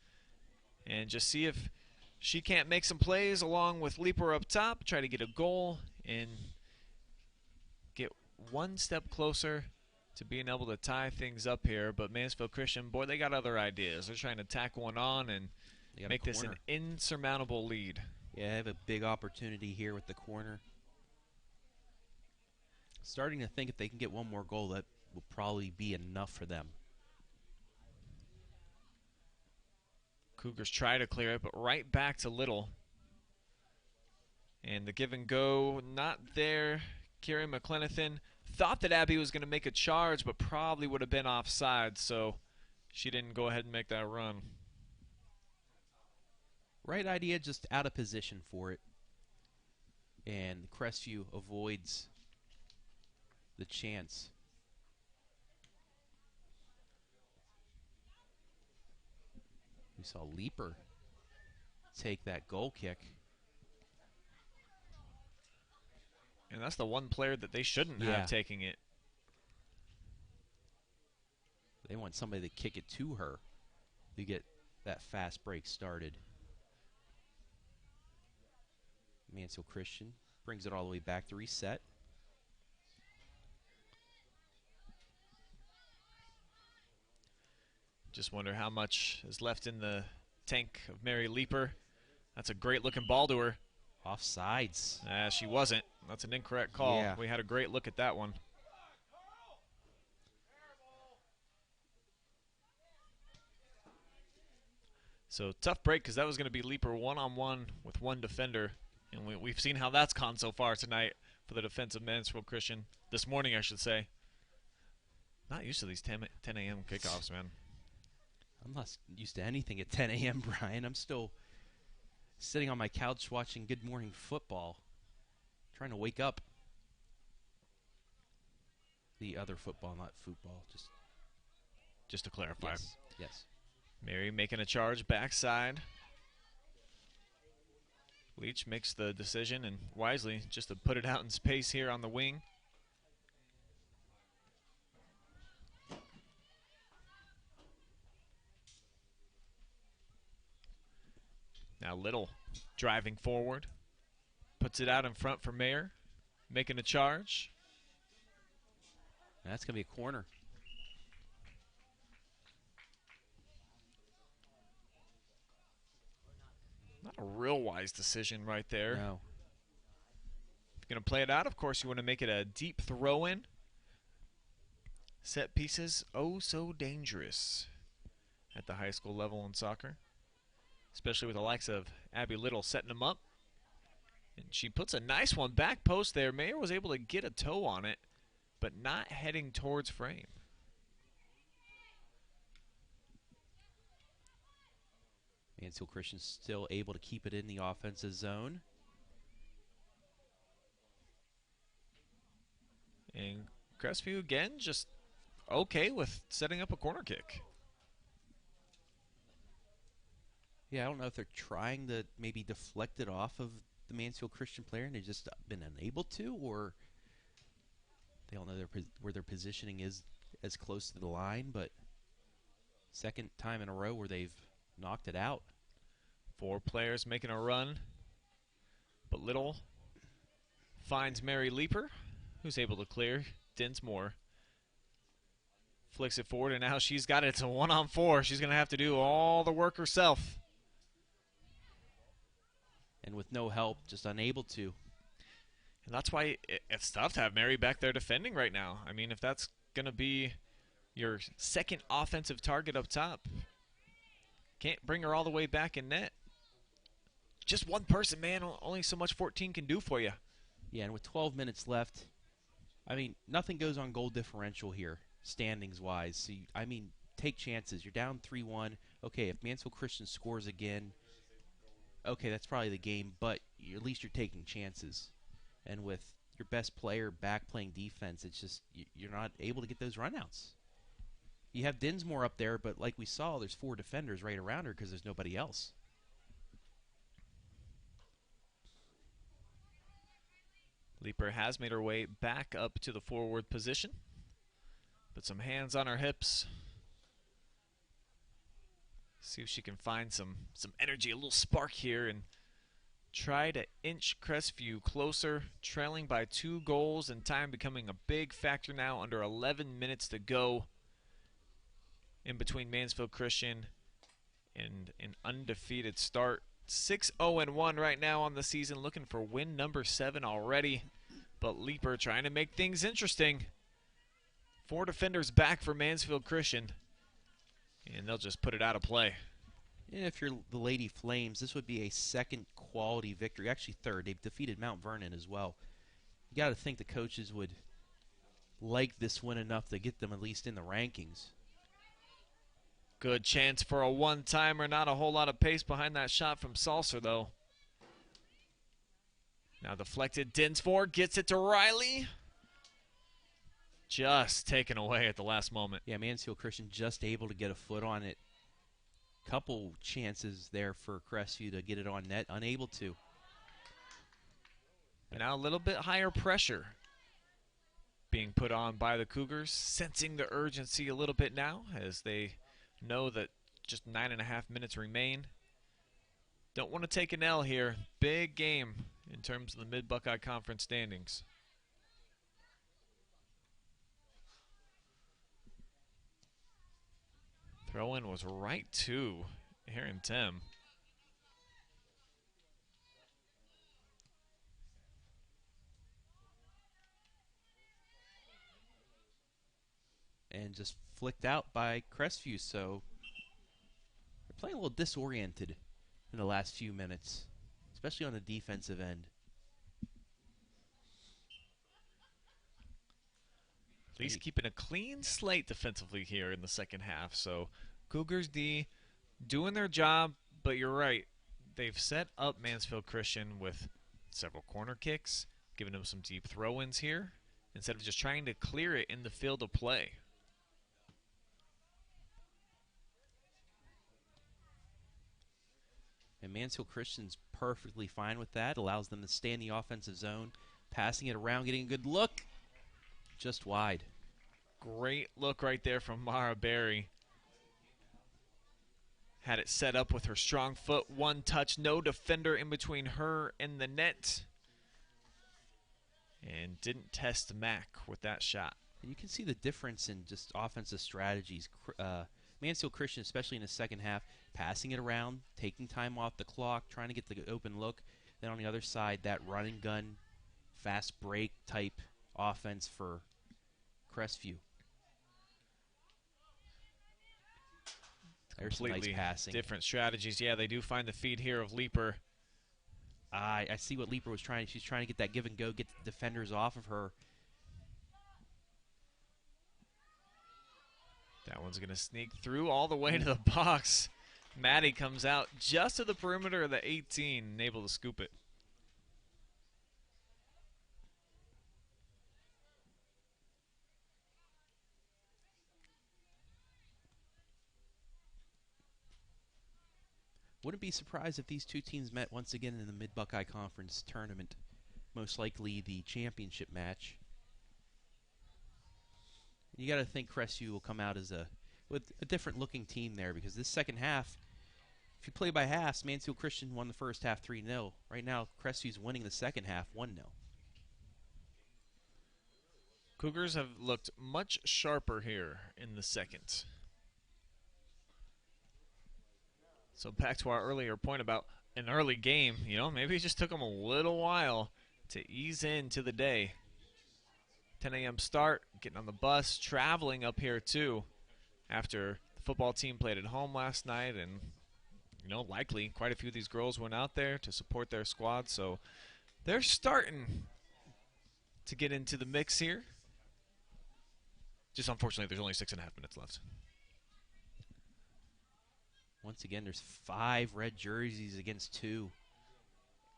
Speaker 1: And just see if she can't make some plays along with Leeper up top, try to get a goal and get one step closer to being able to tie things up here. But Mansfield Christian, boy, they got other ideas. They're trying to tack one on and make this an insurmountable lead.
Speaker 5: Yeah, I have a big opportunity here with the corner. Starting to think if they can get one more goal, that will probably be enough for them.
Speaker 1: Cougars try to clear it, but right back to Little. And the give and go, not there. Carrie McClenathan thought that Abby was going to make a charge, but probably would have been offside, so she didn't go ahead and make that run.
Speaker 5: Right idea, just out of position for it. And Crestview avoids the chance. We saw Leeper take that goal kick.
Speaker 1: And that's the one player that they shouldn't have taking it.
Speaker 5: They want somebody to kick it to her to get that fast break started. Mansfield Christian brings it all the way back to reset.
Speaker 1: Just wonder how much is left in the tank of Mary Leeper. That's a great looking ball to her.
Speaker 5: Offsides.
Speaker 1: She wasn't. That's an incorrect call.
Speaker 5: Yeah.
Speaker 1: We had a great look at that one. So tough break because that was going to be Leeper one-on-one with one defender. And we've seen how that's gone so far tonight for the defense of Mansfield Christian. This morning, I should say. Not used to these 10 a.m. kickoffs, man.
Speaker 5: I'm not used to anything at 10 a.m., Brian. I'm still sitting on my couch watching Good Morning Football, trying to wake up. The other football, not football.
Speaker 1: Just to clarify.
Speaker 5: Yes.
Speaker 1: Mary making a charge backside. Leach makes the decision, and wisely, just to put it out in space here on the wing. Now Little driving forward. Puts it out in front for Mayer. Making a charge.
Speaker 5: That's going to be a corner.
Speaker 1: Not a real wise decision right there.
Speaker 5: No.
Speaker 1: If you're going to play it out, of course, you want to make it a deep throw-in. Set pieces, oh so dangerous at the high school level in soccer. Especially with the likes of Abby Little setting them up. And she puts a nice one back post there. Mayer was able to get a toe on it, but not heading towards frame.
Speaker 5: Mansfield Christian still able to keep it in the offensive zone.
Speaker 1: And Crestview again just okay with setting up a corner kick.
Speaker 5: Yeah, I don't know if they're trying to maybe deflect it off of the Mansfield Christian player and they've just been unable to, or they don't know where their positioning is as close to the line, but second time in a row where they've knocked it out.
Speaker 1: 4 players making a run, but Little finds Mary Leeper, who's able to clear. Dinsmore flicks it forward, and now she's got it to 1-on-4. She's going to have to do all the work herself.
Speaker 5: And with no help, just unable to.
Speaker 1: And that's why it's tough to have Mary back there defending right now. I mean, if that's going to be your second offensive target up top, can't bring her all the way back in net. Just one person, man. Only so much 14 can do for you.
Speaker 5: Yeah, and with 12 minutes left, I mean, nothing goes on goal differential here, standings-wise. So, I mean, take chances. You're down 3-1. Okay, if Mansfield Christian scores again, okay, that's probably the game, but at least you're taking chances. And with your best player back playing defense, it's just you're not able to get those runouts. You have Dinsmore up there, but like we saw, there's 4 defenders right around her because there's nobody else.
Speaker 1: Leaper has made her way back up to the forward position. Put some hands on her hips. See if she can find some energy, a little spark here, and try to inch Crestview closer, trailing by 2 goals, and time becoming a big factor now. Under 11 minutes to go in between Mansfield Christian and an undefeated start. 6-0-1 right now on the season, looking for win number 7 already. But Leaper trying to make things interesting. 4 defenders back for Mansfield Christian, and they'll just put it out of play.
Speaker 5: And if you're the Lady Flames, this would be a second quality victory. Actually, third. They've defeated Mount Vernon as well. You got to think the coaches would like this win enough to get them at least in the rankings.
Speaker 1: Good chance for a one-timer. Not a whole lot of pace behind that shot from Salser, though. Now deflected. Dinsmore gets it to Riley. Just taken away at the last moment.
Speaker 5: Yeah, Mansfield Christian just able to get a foot on it. Couple chances there for Crestview to get it on net. Unable to.
Speaker 1: And now a little bit higher pressure being put on by the Cougars. Sensing the urgency a little bit now as they know that just 9.5 minutes remain. Don't want to take an L here. Big game in terms of the Mid-Buckeye Conference standings. Throw-in was right to Aaron Tim.
Speaker 5: And just flicked out by Crestview, so they're playing a little disoriented in the last few minutes, especially on the defensive end.
Speaker 1: At least keeping a clean slate defensively here in the second half. So Cougars D doing their job, but you're right. They've set up Mansfield Christian with several corner kicks, giving them some deep throw-ins here, instead of just trying to clear it in the field of play.
Speaker 5: And Mansfield Christian's perfectly fine with that. Allows them to stay in the offensive zone, passing it around, getting a good look. Just wide.
Speaker 1: Great look right there from Mara Berry. Had it set up with her strong foot. One touch, no defender in between her and the net. And didn't test Mack with that shot.
Speaker 5: And you can see the difference in just offensive strategies. Mansfield Christian, especially in the second half, passing it around, taking time off the clock, trying to get the open look. Then on the other side, that run and gun, fast break type offense for Crestview. There's some nice passing.
Speaker 1: Different strategies. Yeah, they do find the feed here of Leaper.
Speaker 5: I see what Leaper was trying. She's trying to get that give and go, get the defenders off of her.
Speaker 1: That one's going to sneak through all the way to the box. Maddie comes out just to the perimeter of the 18 and able to scoop it.
Speaker 5: Wouldn't be surprised if these two teams met once again in the Mid-Buckeye Conference tournament. Most likely the championship match. You got to think Crestview will come out as with a different looking team there, because this second half, if you play by halves, Mansfield Christian won the first half 3-0. Right now, Crestview's winning the second half 1-0.
Speaker 1: Cougars have looked much sharper here in the second. So back to our earlier point about an early game, you know, maybe it just took them a little while to ease into the day. 10 a.m. start, getting on the bus, traveling up here too after the football team played at home last night, and, you know, likely quite a few of these girls went out there to support their squad, so they're starting to get into the mix here. Just unfortunately, there's only 6.5 minutes left.
Speaker 5: Once again, there's 5 red jerseys against 2.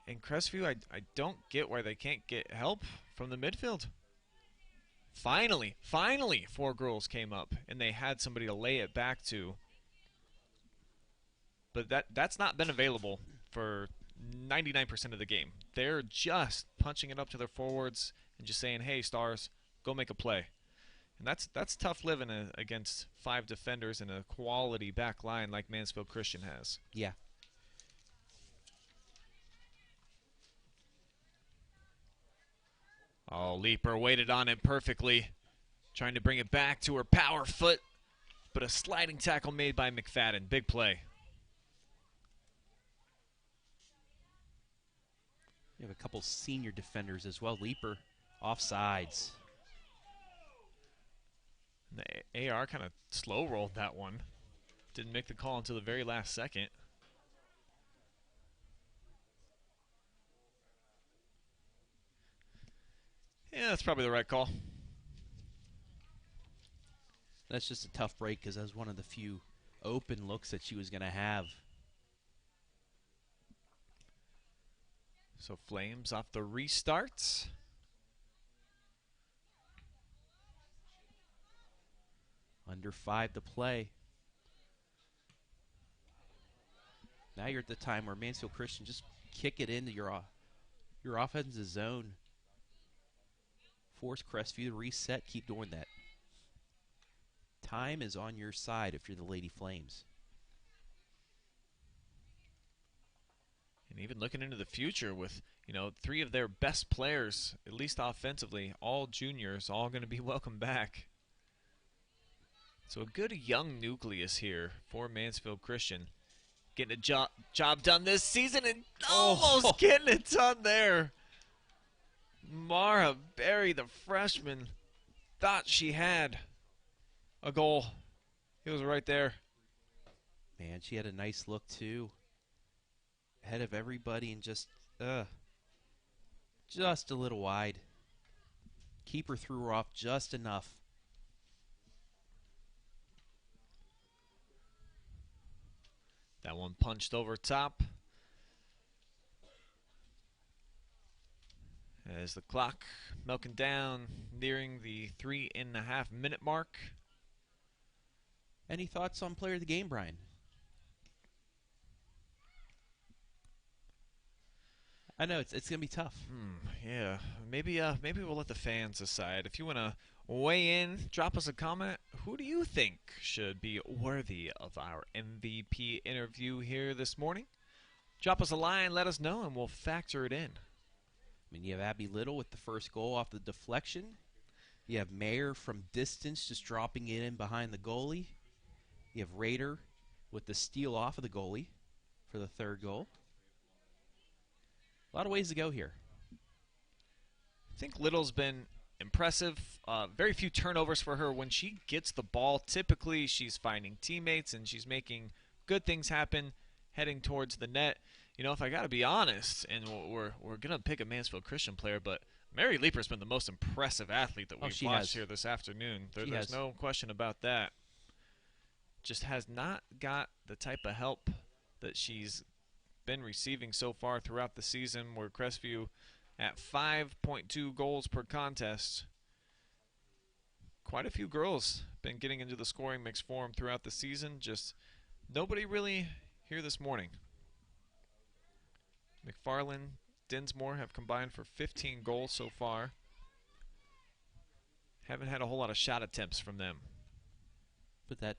Speaker 1: In Crestview, I don't get why they can't get help from the midfield. Finally, 4 girls came up, and they had somebody to lay it back to. But that's not been available for 99% of the game. They're just punching it up to their forwards and just saying, hey, Stars, go make a play. And that's tough living against 5 defenders and a quality back line like Mansfield Christian has.
Speaker 5: Yeah.
Speaker 1: Oh, Leaper waited on it perfectly, trying to bring it back to her power foot, but a sliding tackle made by McFadden. Big play.
Speaker 5: You have a couple senior defenders as well. Leaper, offsides.
Speaker 1: And the AR kind of slow rolled that one. Didn't make the call until the very last second. Yeah, that's probably the right call.
Speaker 5: That's just a tough break because that was one of the few open looks that she was going to have.
Speaker 1: So Flames off the restarts.
Speaker 5: Under 5 to play. Now you're at the time where Mansfield Christian just kick it into your offensive zone. Force Crestview to reset. Keep doing that. Time is on your side if you're the Lady Flames.
Speaker 1: And even looking into the future with, 3 of their best players, at least offensively, all juniors, all going to be welcome back. So a good young nucleus here for Mansfield Christian. Getting a job done this season and almost getting it done there. Mara Berry, the freshman, thought she had a goal. It was right there.
Speaker 5: Man, she had a nice look too. Ahead of everybody and just a little wide. Keeper threw her off just enough.
Speaker 1: That one punched over top. As the clock milking down, nearing the 3.5 minute mark.
Speaker 5: Any thoughts on player of the game, Brian? I know it's gonna be tough.
Speaker 1: Yeah, maybe we'll let the fans decide. If you want to weigh in, drop us a comment. Who do you think should be worthy of our MVP interview here this morning? Drop us a line, let us know, and we'll factor it in.
Speaker 5: I mean, you have Abby Little with the first goal off the deflection. You have Mayer from distance just dropping it in behind the goalie. You have Rader with the steal off of the goalie for the third goal. A lot of ways to go here.
Speaker 1: I think Little's been impressive. Very few turnovers for her. When she gets the ball, typically she's finding teammates and she's making good things happen heading towards the net. If I got to be honest, and we're going to pick a Mansfield Christian player, but Mary Leaper's been the most impressive athlete that we've watched here this afternoon. There's no question about that. Just has not got the type of help that she's been receiving so far throughout the season, where Crestview at 5.2 goals per contest. Quite a few girls been getting into the scoring mix for him throughout the season. Just nobody really here this morning. McFarland, Dinsmore have combined for 15 goals so far. Haven't had a whole lot of shot attempts from them.
Speaker 5: But that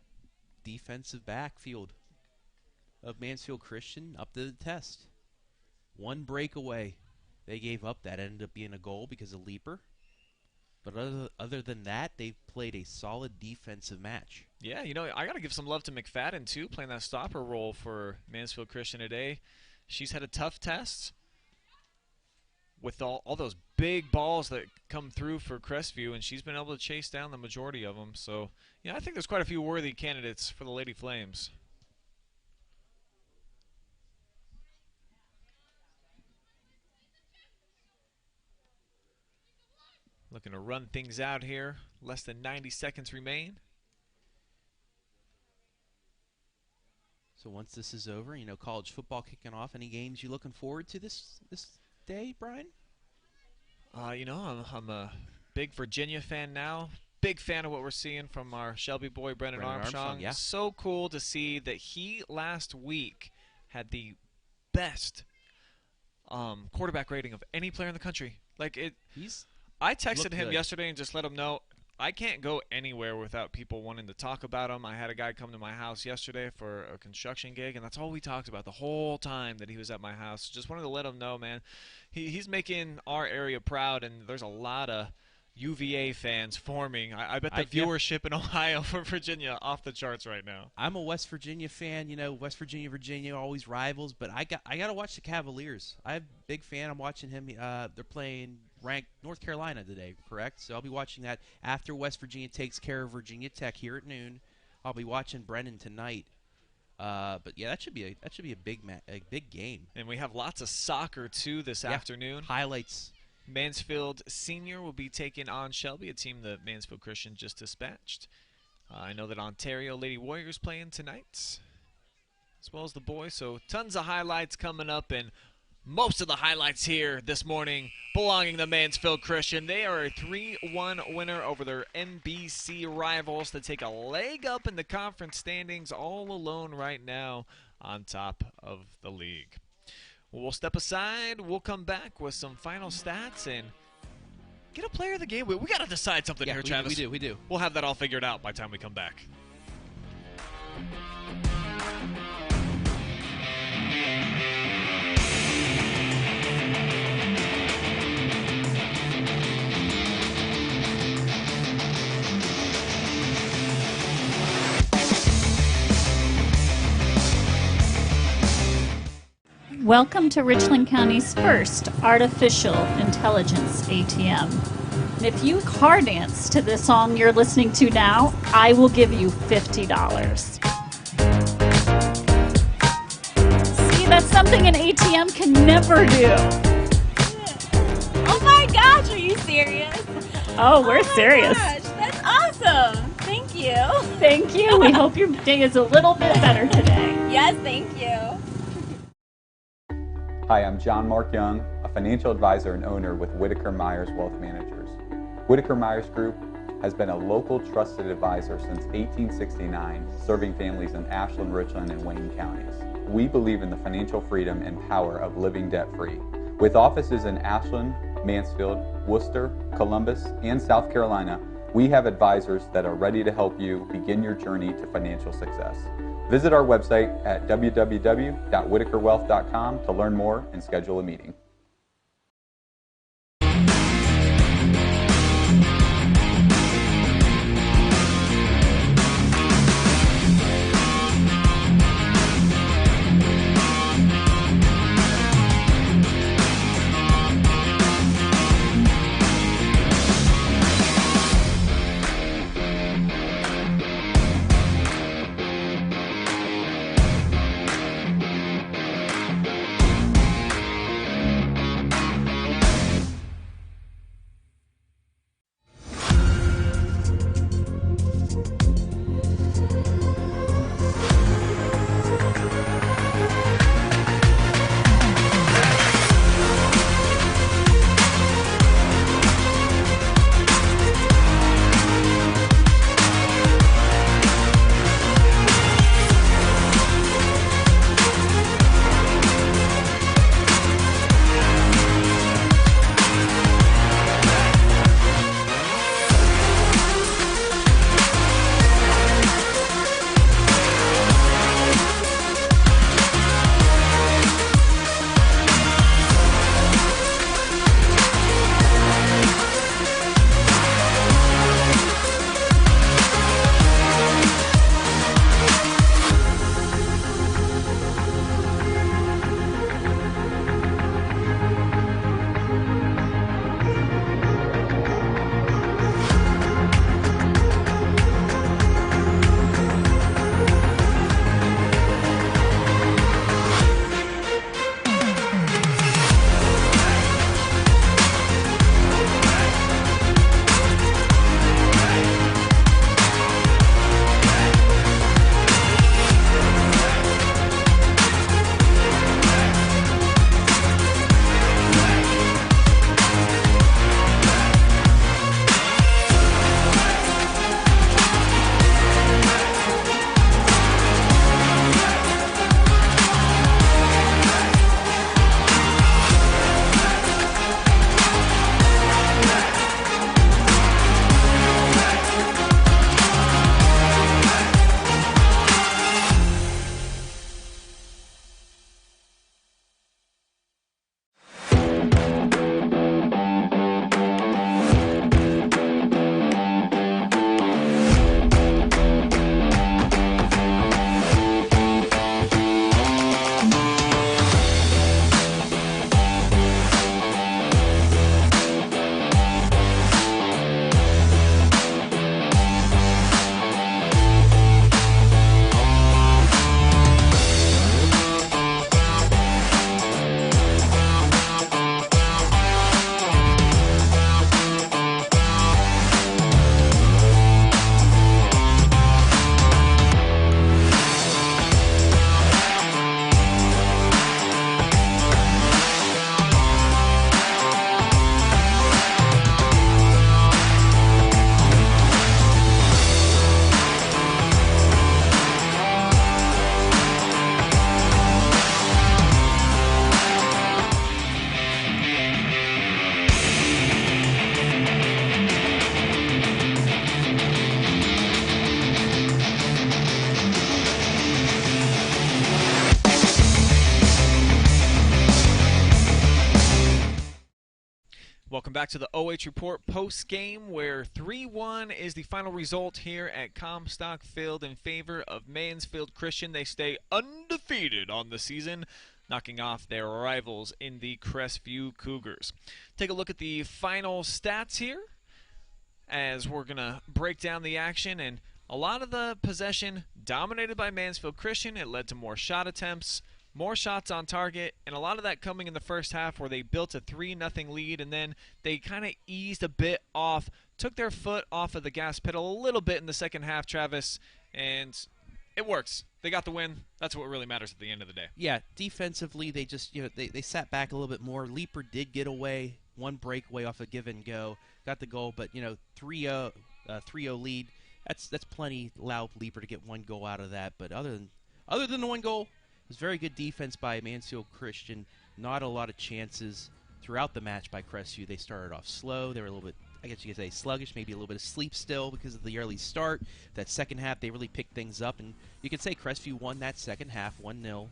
Speaker 5: defensive backfield of Mansfield Christian up to the test. One breakaway they gave up that ended up being a goal because of Leaper. But other than that, they've played a solid defensive match.
Speaker 1: Yeah, I got to give some love to McFadden, too, playing that stopper role for Mansfield Christian today. She's had a tough test with all those big balls that come through for Crestview, and she's been able to chase down the majority of them. So, I think there's quite a few worthy candidates for the Lady Flames. Looking to run things out here. Less than 90 seconds remain.
Speaker 5: So once this is over, you know, college football kicking off. Any games you looking forward to this day, Brian?
Speaker 1: You know, I'm a big Virginia fan now. Big fan of what we're seeing from our Shelby boy, Brennan Armstrong.
Speaker 5: Yeah.
Speaker 1: So cool to see that he last week had the best quarterback rating of any player in the country. Like I texted him yesterday and just let him know I can't go anywhere without people wanting to talk about him. I had a guy come to my house yesterday for a construction gig, and that's all we talked about the whole time that he was at my house. Just wanted to let him know, man, he's making our area proud, and there's a lot of UVA fans forming. I bet the viewership in Ohio for Virginia off the charts right now.
Speaker 5: I'm a West Virginia fan. You know, West Virginia always rivals, but I got to watch the Cavaliers. I'm a big fan. I'm watching him. They're playing ranked North Carolina today, correct? So I'll be watching that after West Virginia takes care of Virginia Tech here at noon. I'll be watching Brennan tonight. But yeah, that should be a big game.
Speaker 1: And we have lots of soccer too this afternoon.
Speaker 5: Highlights.
Speaker 1: Mansfield Senior will be taking on Shelby, a team that Mansfield Christian just dispatched. I know that Ontario Lady Warriors playing tonight, as well as the boys. So tons of highlights coming up, and most of the highlights here this morning belonging to Mansfield Christian. They are a 3-1 winner over their NBC rivals to take a leg up in the conference standings, all alone right now on top of the league. We'll step aside. We'll come back with some final stats and get a player of the game. We got to decide something here, Travis.
Speaker 5: We do.
Speaker 1: We'll have that all figured out by the time we come back.
Speaker 3: Welcome to Richland County's first artificial intelligence ATM. And if you car dance to the song you're listening to now, I will give you $50. See, that's something an ATM can never do.
Speaker 4: Oh my gosh, are you serious?
Speaker 3: Oh, we're serious.
Speaker 4: Gosh, that's awesome. Thank you.
Speaker 3: Thank you. We hope your day is a little bit better today.
Speaker 4: Yes, thank you.
Speaker 2: Hi, I'm John Mark Young, a financial advisor and owner with Whitaker-Myers Wealth Managers. Whitaker-Myers Group has been a local trusted advisor since 1869, serving families in Ashland, Richland, and Wayne counties. We believe in the financial freedom and power of living debt-free. With offices in Ashland, Mansfield, Worcester, Columbus, and South Carolina, we have advisors that are ready to help you begin your journey to financial success. Visit our website at www.whitakerwealth.com to learn more and schedule a meeting.
Speaker 1: Welcome back to the OH Report post-game, where 3-1 is the final result here at Comstock Field in favor of Mansfield Christian. They stay undefeated on the season, knocking off their rivals in the Crestview Cougars. Take a look at the final stats here as we're going to break down the action. And a lot of the possession dominated by Mansfield Christian. It led to more shot attempts, more shots on target, and a lot of that coming in the first half where they built a 3-0 lead, and then they kind of eased a bit off, took their foot off of the gas pedal a little bit in the second half, Travis, and it works. They got the win. That's what really matters at the end of the day.
Speaker 5: Yeah, defensively, they just, they sat back a little bit more. Leaper did get away, one breakaway off a give and go, got the goal, but 3-0 lead. That's plenty. Allowed Leaper to get one goal out of that, but other than the one goal, it was very good defense by Mansfield Christian. Not a lot of chances throughout the match by Crestview. They started off slow. They were a little bit, I guess you could say, sluggish, maybe a little bit of sleep still because of the early start. That second half, they really picked things up, and you could say Crestview won that second half 1-0.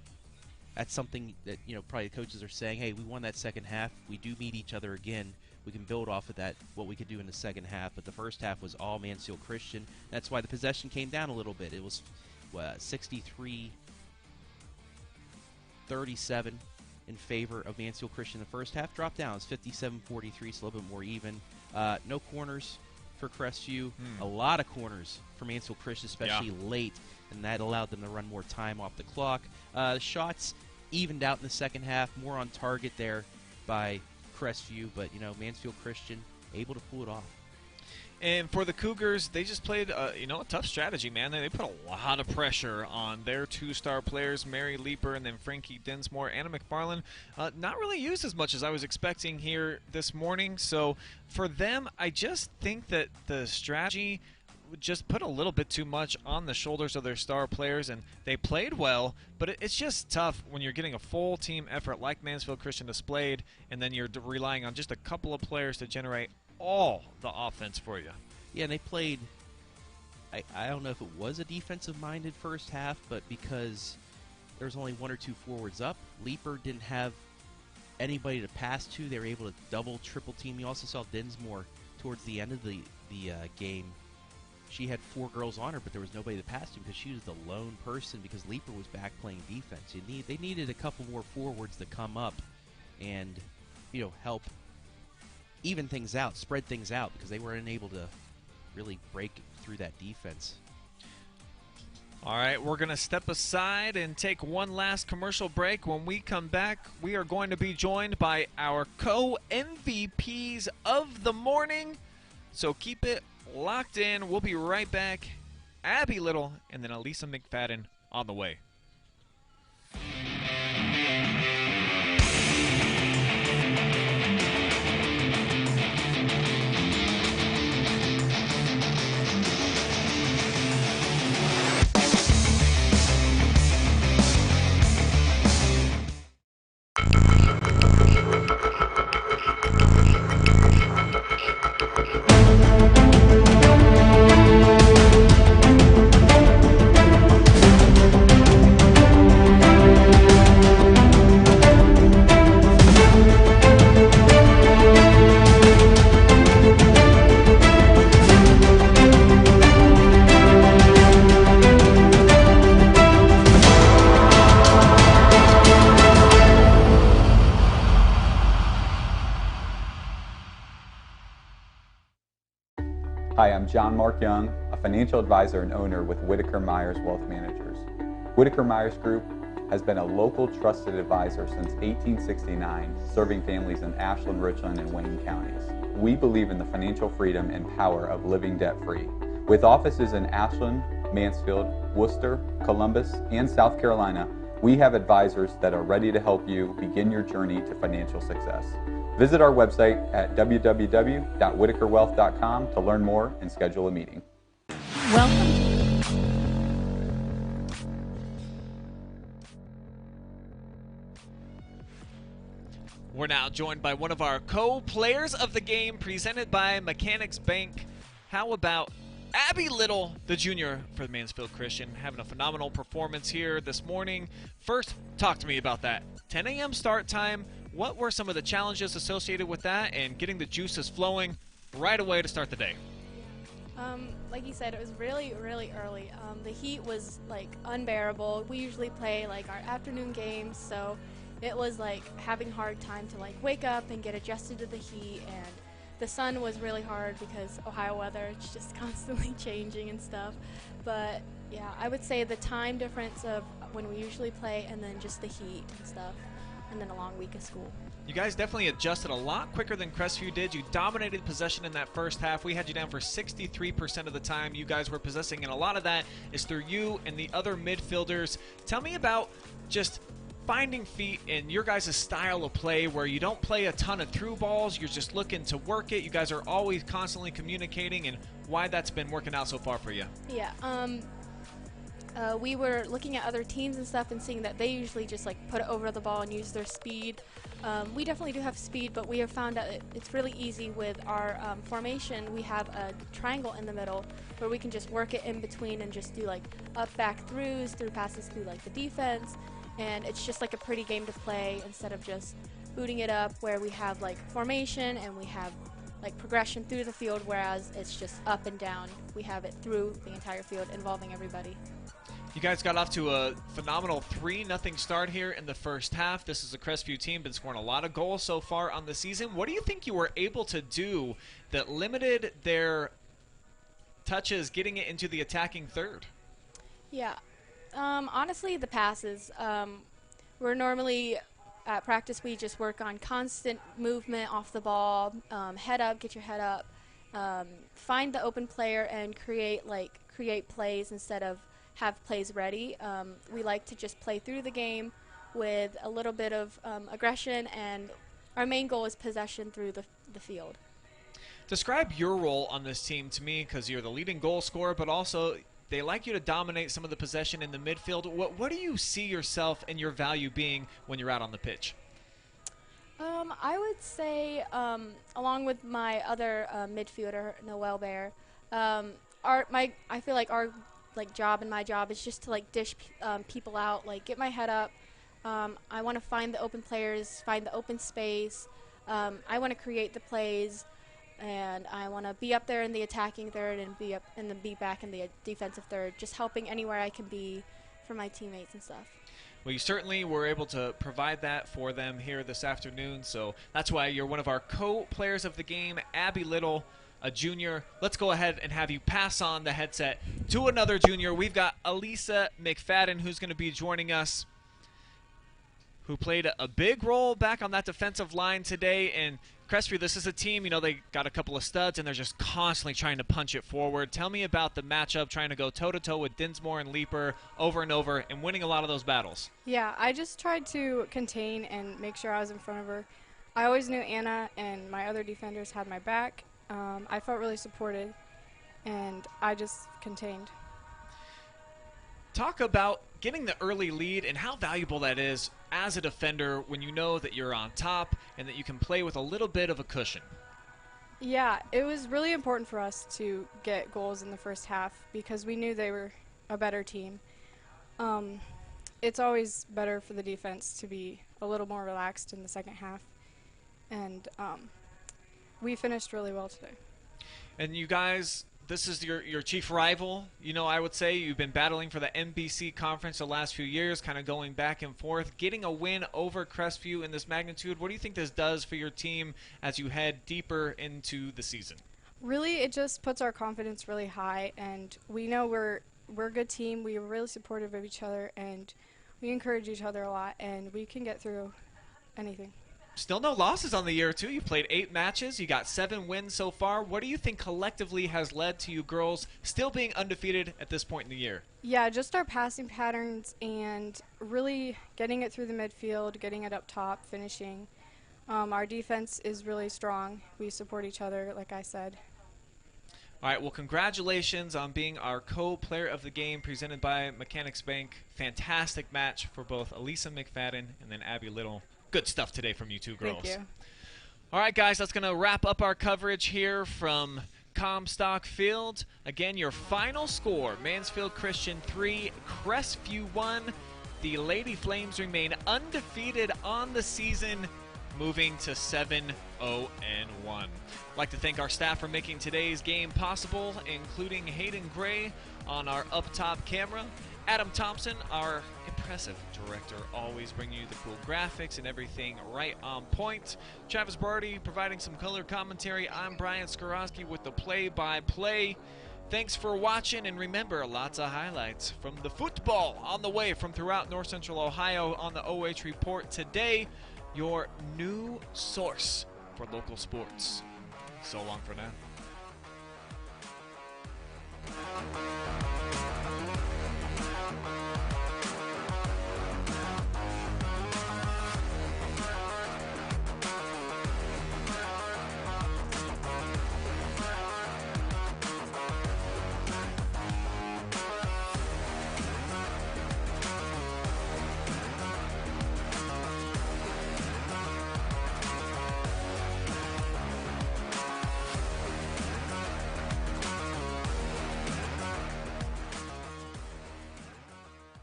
Speaker 5: That's something that, probably the coaches are saying, hey, we won that second half. We do meet each other again. We can build off of that, what we could do in the second half. But the first half was all Mansfield Christian. That's why the possession came down a little bit. It was 63-37 in favor of Mansfield Christian. The first half dropped down. It's 57-43, so a little bit more even. No corners for Crestview. A lot of corners for Mansfield Christian, especially late, and that allowed them to run more time off the clock. The shots evened out in the second half, more on target there by Crestview, but Mansfield Christian able to pull it off.
Speaker 1: And for the Cougars, they just played a tough strategy, man. They put a lot of pressure on their two-star players, Mary Leaper and then Frankie Dinsmore. Anna McFarland not really used as much as I was expecting here this morning. So for them, I just think that the strategy just put a little bit too much on the shoulders of their star players, and they played well, but it's just tough when you're getting a full team effort like Mansfield Christian displayed, and then you're relying on just a couple of players to generate all the offense for you.
Speaker 5: Yeah, and they played, I don't know if it was a defensive-minded first half, but because there was only one or two forwards up, Leaper didn't have anybody to pass to. They were able to double, triple team. You also saw Dinsmore towards the end of the game. She had 4 girls on her, but there was nobody to pass to because she was the lone person because Leaper was back playing defense. They needed a couple more forwards to come up and help even things out, spread things out, because they were unable to really break through that defense.
Speaker 1: All right, we're going to step aside and take one last commercial break. When we come back, we are going to be joined by our co-MVPs of the morning. So keep it locked in. We'll be right back. Abby Little and then Elisa McFadden on the way.
Speaker 2: Hi, I'm John Mark Young, a financial advisor and owner with Whitaker-Myers Wealth Managers. Whitaker-Myers Group has been a local trusted advisor since 1869, serving families in Ashland, Richland, and Wayne counties. We believe in the financial freedom and power of living debt-free. With offices in Ashland, Mansfield, Worcester, Columbus, and South Carolina, we have advisors that are ready to help you begin your journey to financial success. Visit our website at www.whitakerwealth.com to learn more and schedule a meeting.
Speaker 3: Welcome.
Speaker 1: We're now joined by one of our co-players of the game, presented by Mechanics Bank. How about Abby Little, the junior for the Mansfield Christian, having a phenomenal performance here this morning. First, talk to me about that 10 a.m. start time. What were some of the challenges associated with that and getting the juices flowing right away to start the day?
Speaker 4: Like you said, it was really, really early. The heat was like unbearable. We usually play like our afternoon games, so it was like having a hard time to like wake up and get adjusted to the heat, and the sun was really hard because Ohio weather, it's just constantly changing and stuff. But yeah, I would say the time difference of when we usually play and then just the heat and stuff, and then a long week of school.
Speaker 1: You guys definitely adjusted a lot quicker than Crestview did. You dominated possession in that first half. We had you down for 63% of the time you guys were possessing, and a lot of that is through you and the other midfielders. Tell me about just finding feet in your guys' style of play where you don't play a ton of through balls. You're just looking to work it. You guys are always constantly communicating, and why that's been working out so far for you.
Speaker 4: Yeah, we were looking at other teams and stuff and seeing that they usually just like put it over the ball and use their speed. We definitely do have speed, but we have found out it's really easy with our formation. We have a triangle in the middle where we can just work it in between and just do like up back through passes through like the defense, and it's just like a pretty game to play instead of just booting it up where we have like formation and we have like progression through the field, whereas it's just up and down. We have it through the entire field involving everybody.
Speaker 1: You guys got off to a phenomenal 3-0 start here in the first half. This is a Crestview team, been scoring a lot of goals so far on the season. What do you think you were able to do that limited their touches getting it into the attacking third?
Speaker 4: Yeah, honestly, the passes. We're normally at practice, we just work on constant movement off the ball, head up, get your head up, find the open player and create plays instead of have plays ready. We like to just play through the game with a little bit of aggression, and our main goal is possession through the field.
Speaker 1: Describe your role on this team to me, because you're the leading goal scorer, but also they like you to dominate some of the possession in the midfield. What do you see yourself and your value being when you're out on the pitch?
Speaker 4: I would say, along with my other midfielder, Noel Bear, I feel like our job and my job is just to dish people out, get my head up. I want to find the open players, find the open space. I want to create the plays, and I want to be up there in the attacking third and be back in the defensive third, just helping anywhere I can be for my teammates and stuff.
Speaker 1: Well, you certainly were able to provide that for them here this afternoon, so that's why you're one of our co-players of the game, Abby Little, a junior. Let's go ahead and have you pass on the headset to another junior. We've got Elisa McFadden, who's going to be joining us, who played a big role back on that defensive line today. And Crestview, this is a team, they got a couple of studs, and they're just constantly trying to punch it forward. Tell me about the matchup, trying to go toe-to-toe with Dinsmore and Leaper over and over and winning a lot of those battles.
Speaker 6: Yeah, I just tried to contain and make sure I was in front of her. I always knew Anna and my other defenders had my back. I felt really supported, and I just contained.
Speaker 1: Talk about getting the early lead and how valuable that is as a defender when you know that you're on top and that you can play with a little bit of a cushion.
Speaker 6: Yeah, it was really important for us to get goals in the first half because we knew they were a better team. It's always better for the defense to be a little more relaxed in the second half, and we finished really well today. And
Speaker 1: you guys, this is your chief rival. I would say you've been battling for the NBC conference the last few years, kind of going back and forth. Getting a win over Crestview in this magnitude, what do you think this does for your team as you head deeper into the season?
Speaker 6: Really, it just puts our confidence really high, and we know we're a good team. We are really supportive of each other, and we encourage each other a lot, and we can get through anything.
Speaker 1: Still no losses on the year, too. You played 8 matches. You got 7 wins so far. What do you think collectively has led to you girls still being undefeated at this point in the year?
Speaker 6: Yeah, just our passing patterns and really getting it through the midfield, getting it up top, finishing. Our defense is really strong. We support each other, like I said.
Speaker 1: All right, well, congratulations on being our co-player of the game presented by Mechanics Bank. Fantastic match for both Elisa McFadden and then Abby Little. Good stuff today from you two girls.
Speaker 6: Thank you.
Speaker 1: All right, guys, that's going to wrap up our coverage here from Comstock Field. Again, your final score, Mansfield Christian 3, Crestview 1. The Lady Flames remain undefeated on the season. moving to 7-0-1. I'd like to thank our staff for making today's game possible, including Hayden Gray on our up-top camera, Adam Thompson, our impressive director, always bringing you the cool graphics and everything right on point. Travis Barty providing some color commentary. I'm Brian Skorowski with the play-by-play. Thanks for watching, and remember, lots of highlights from the football on the way from throughout North Central Ohio on the OH Report today, your new source for local sports. So long for now.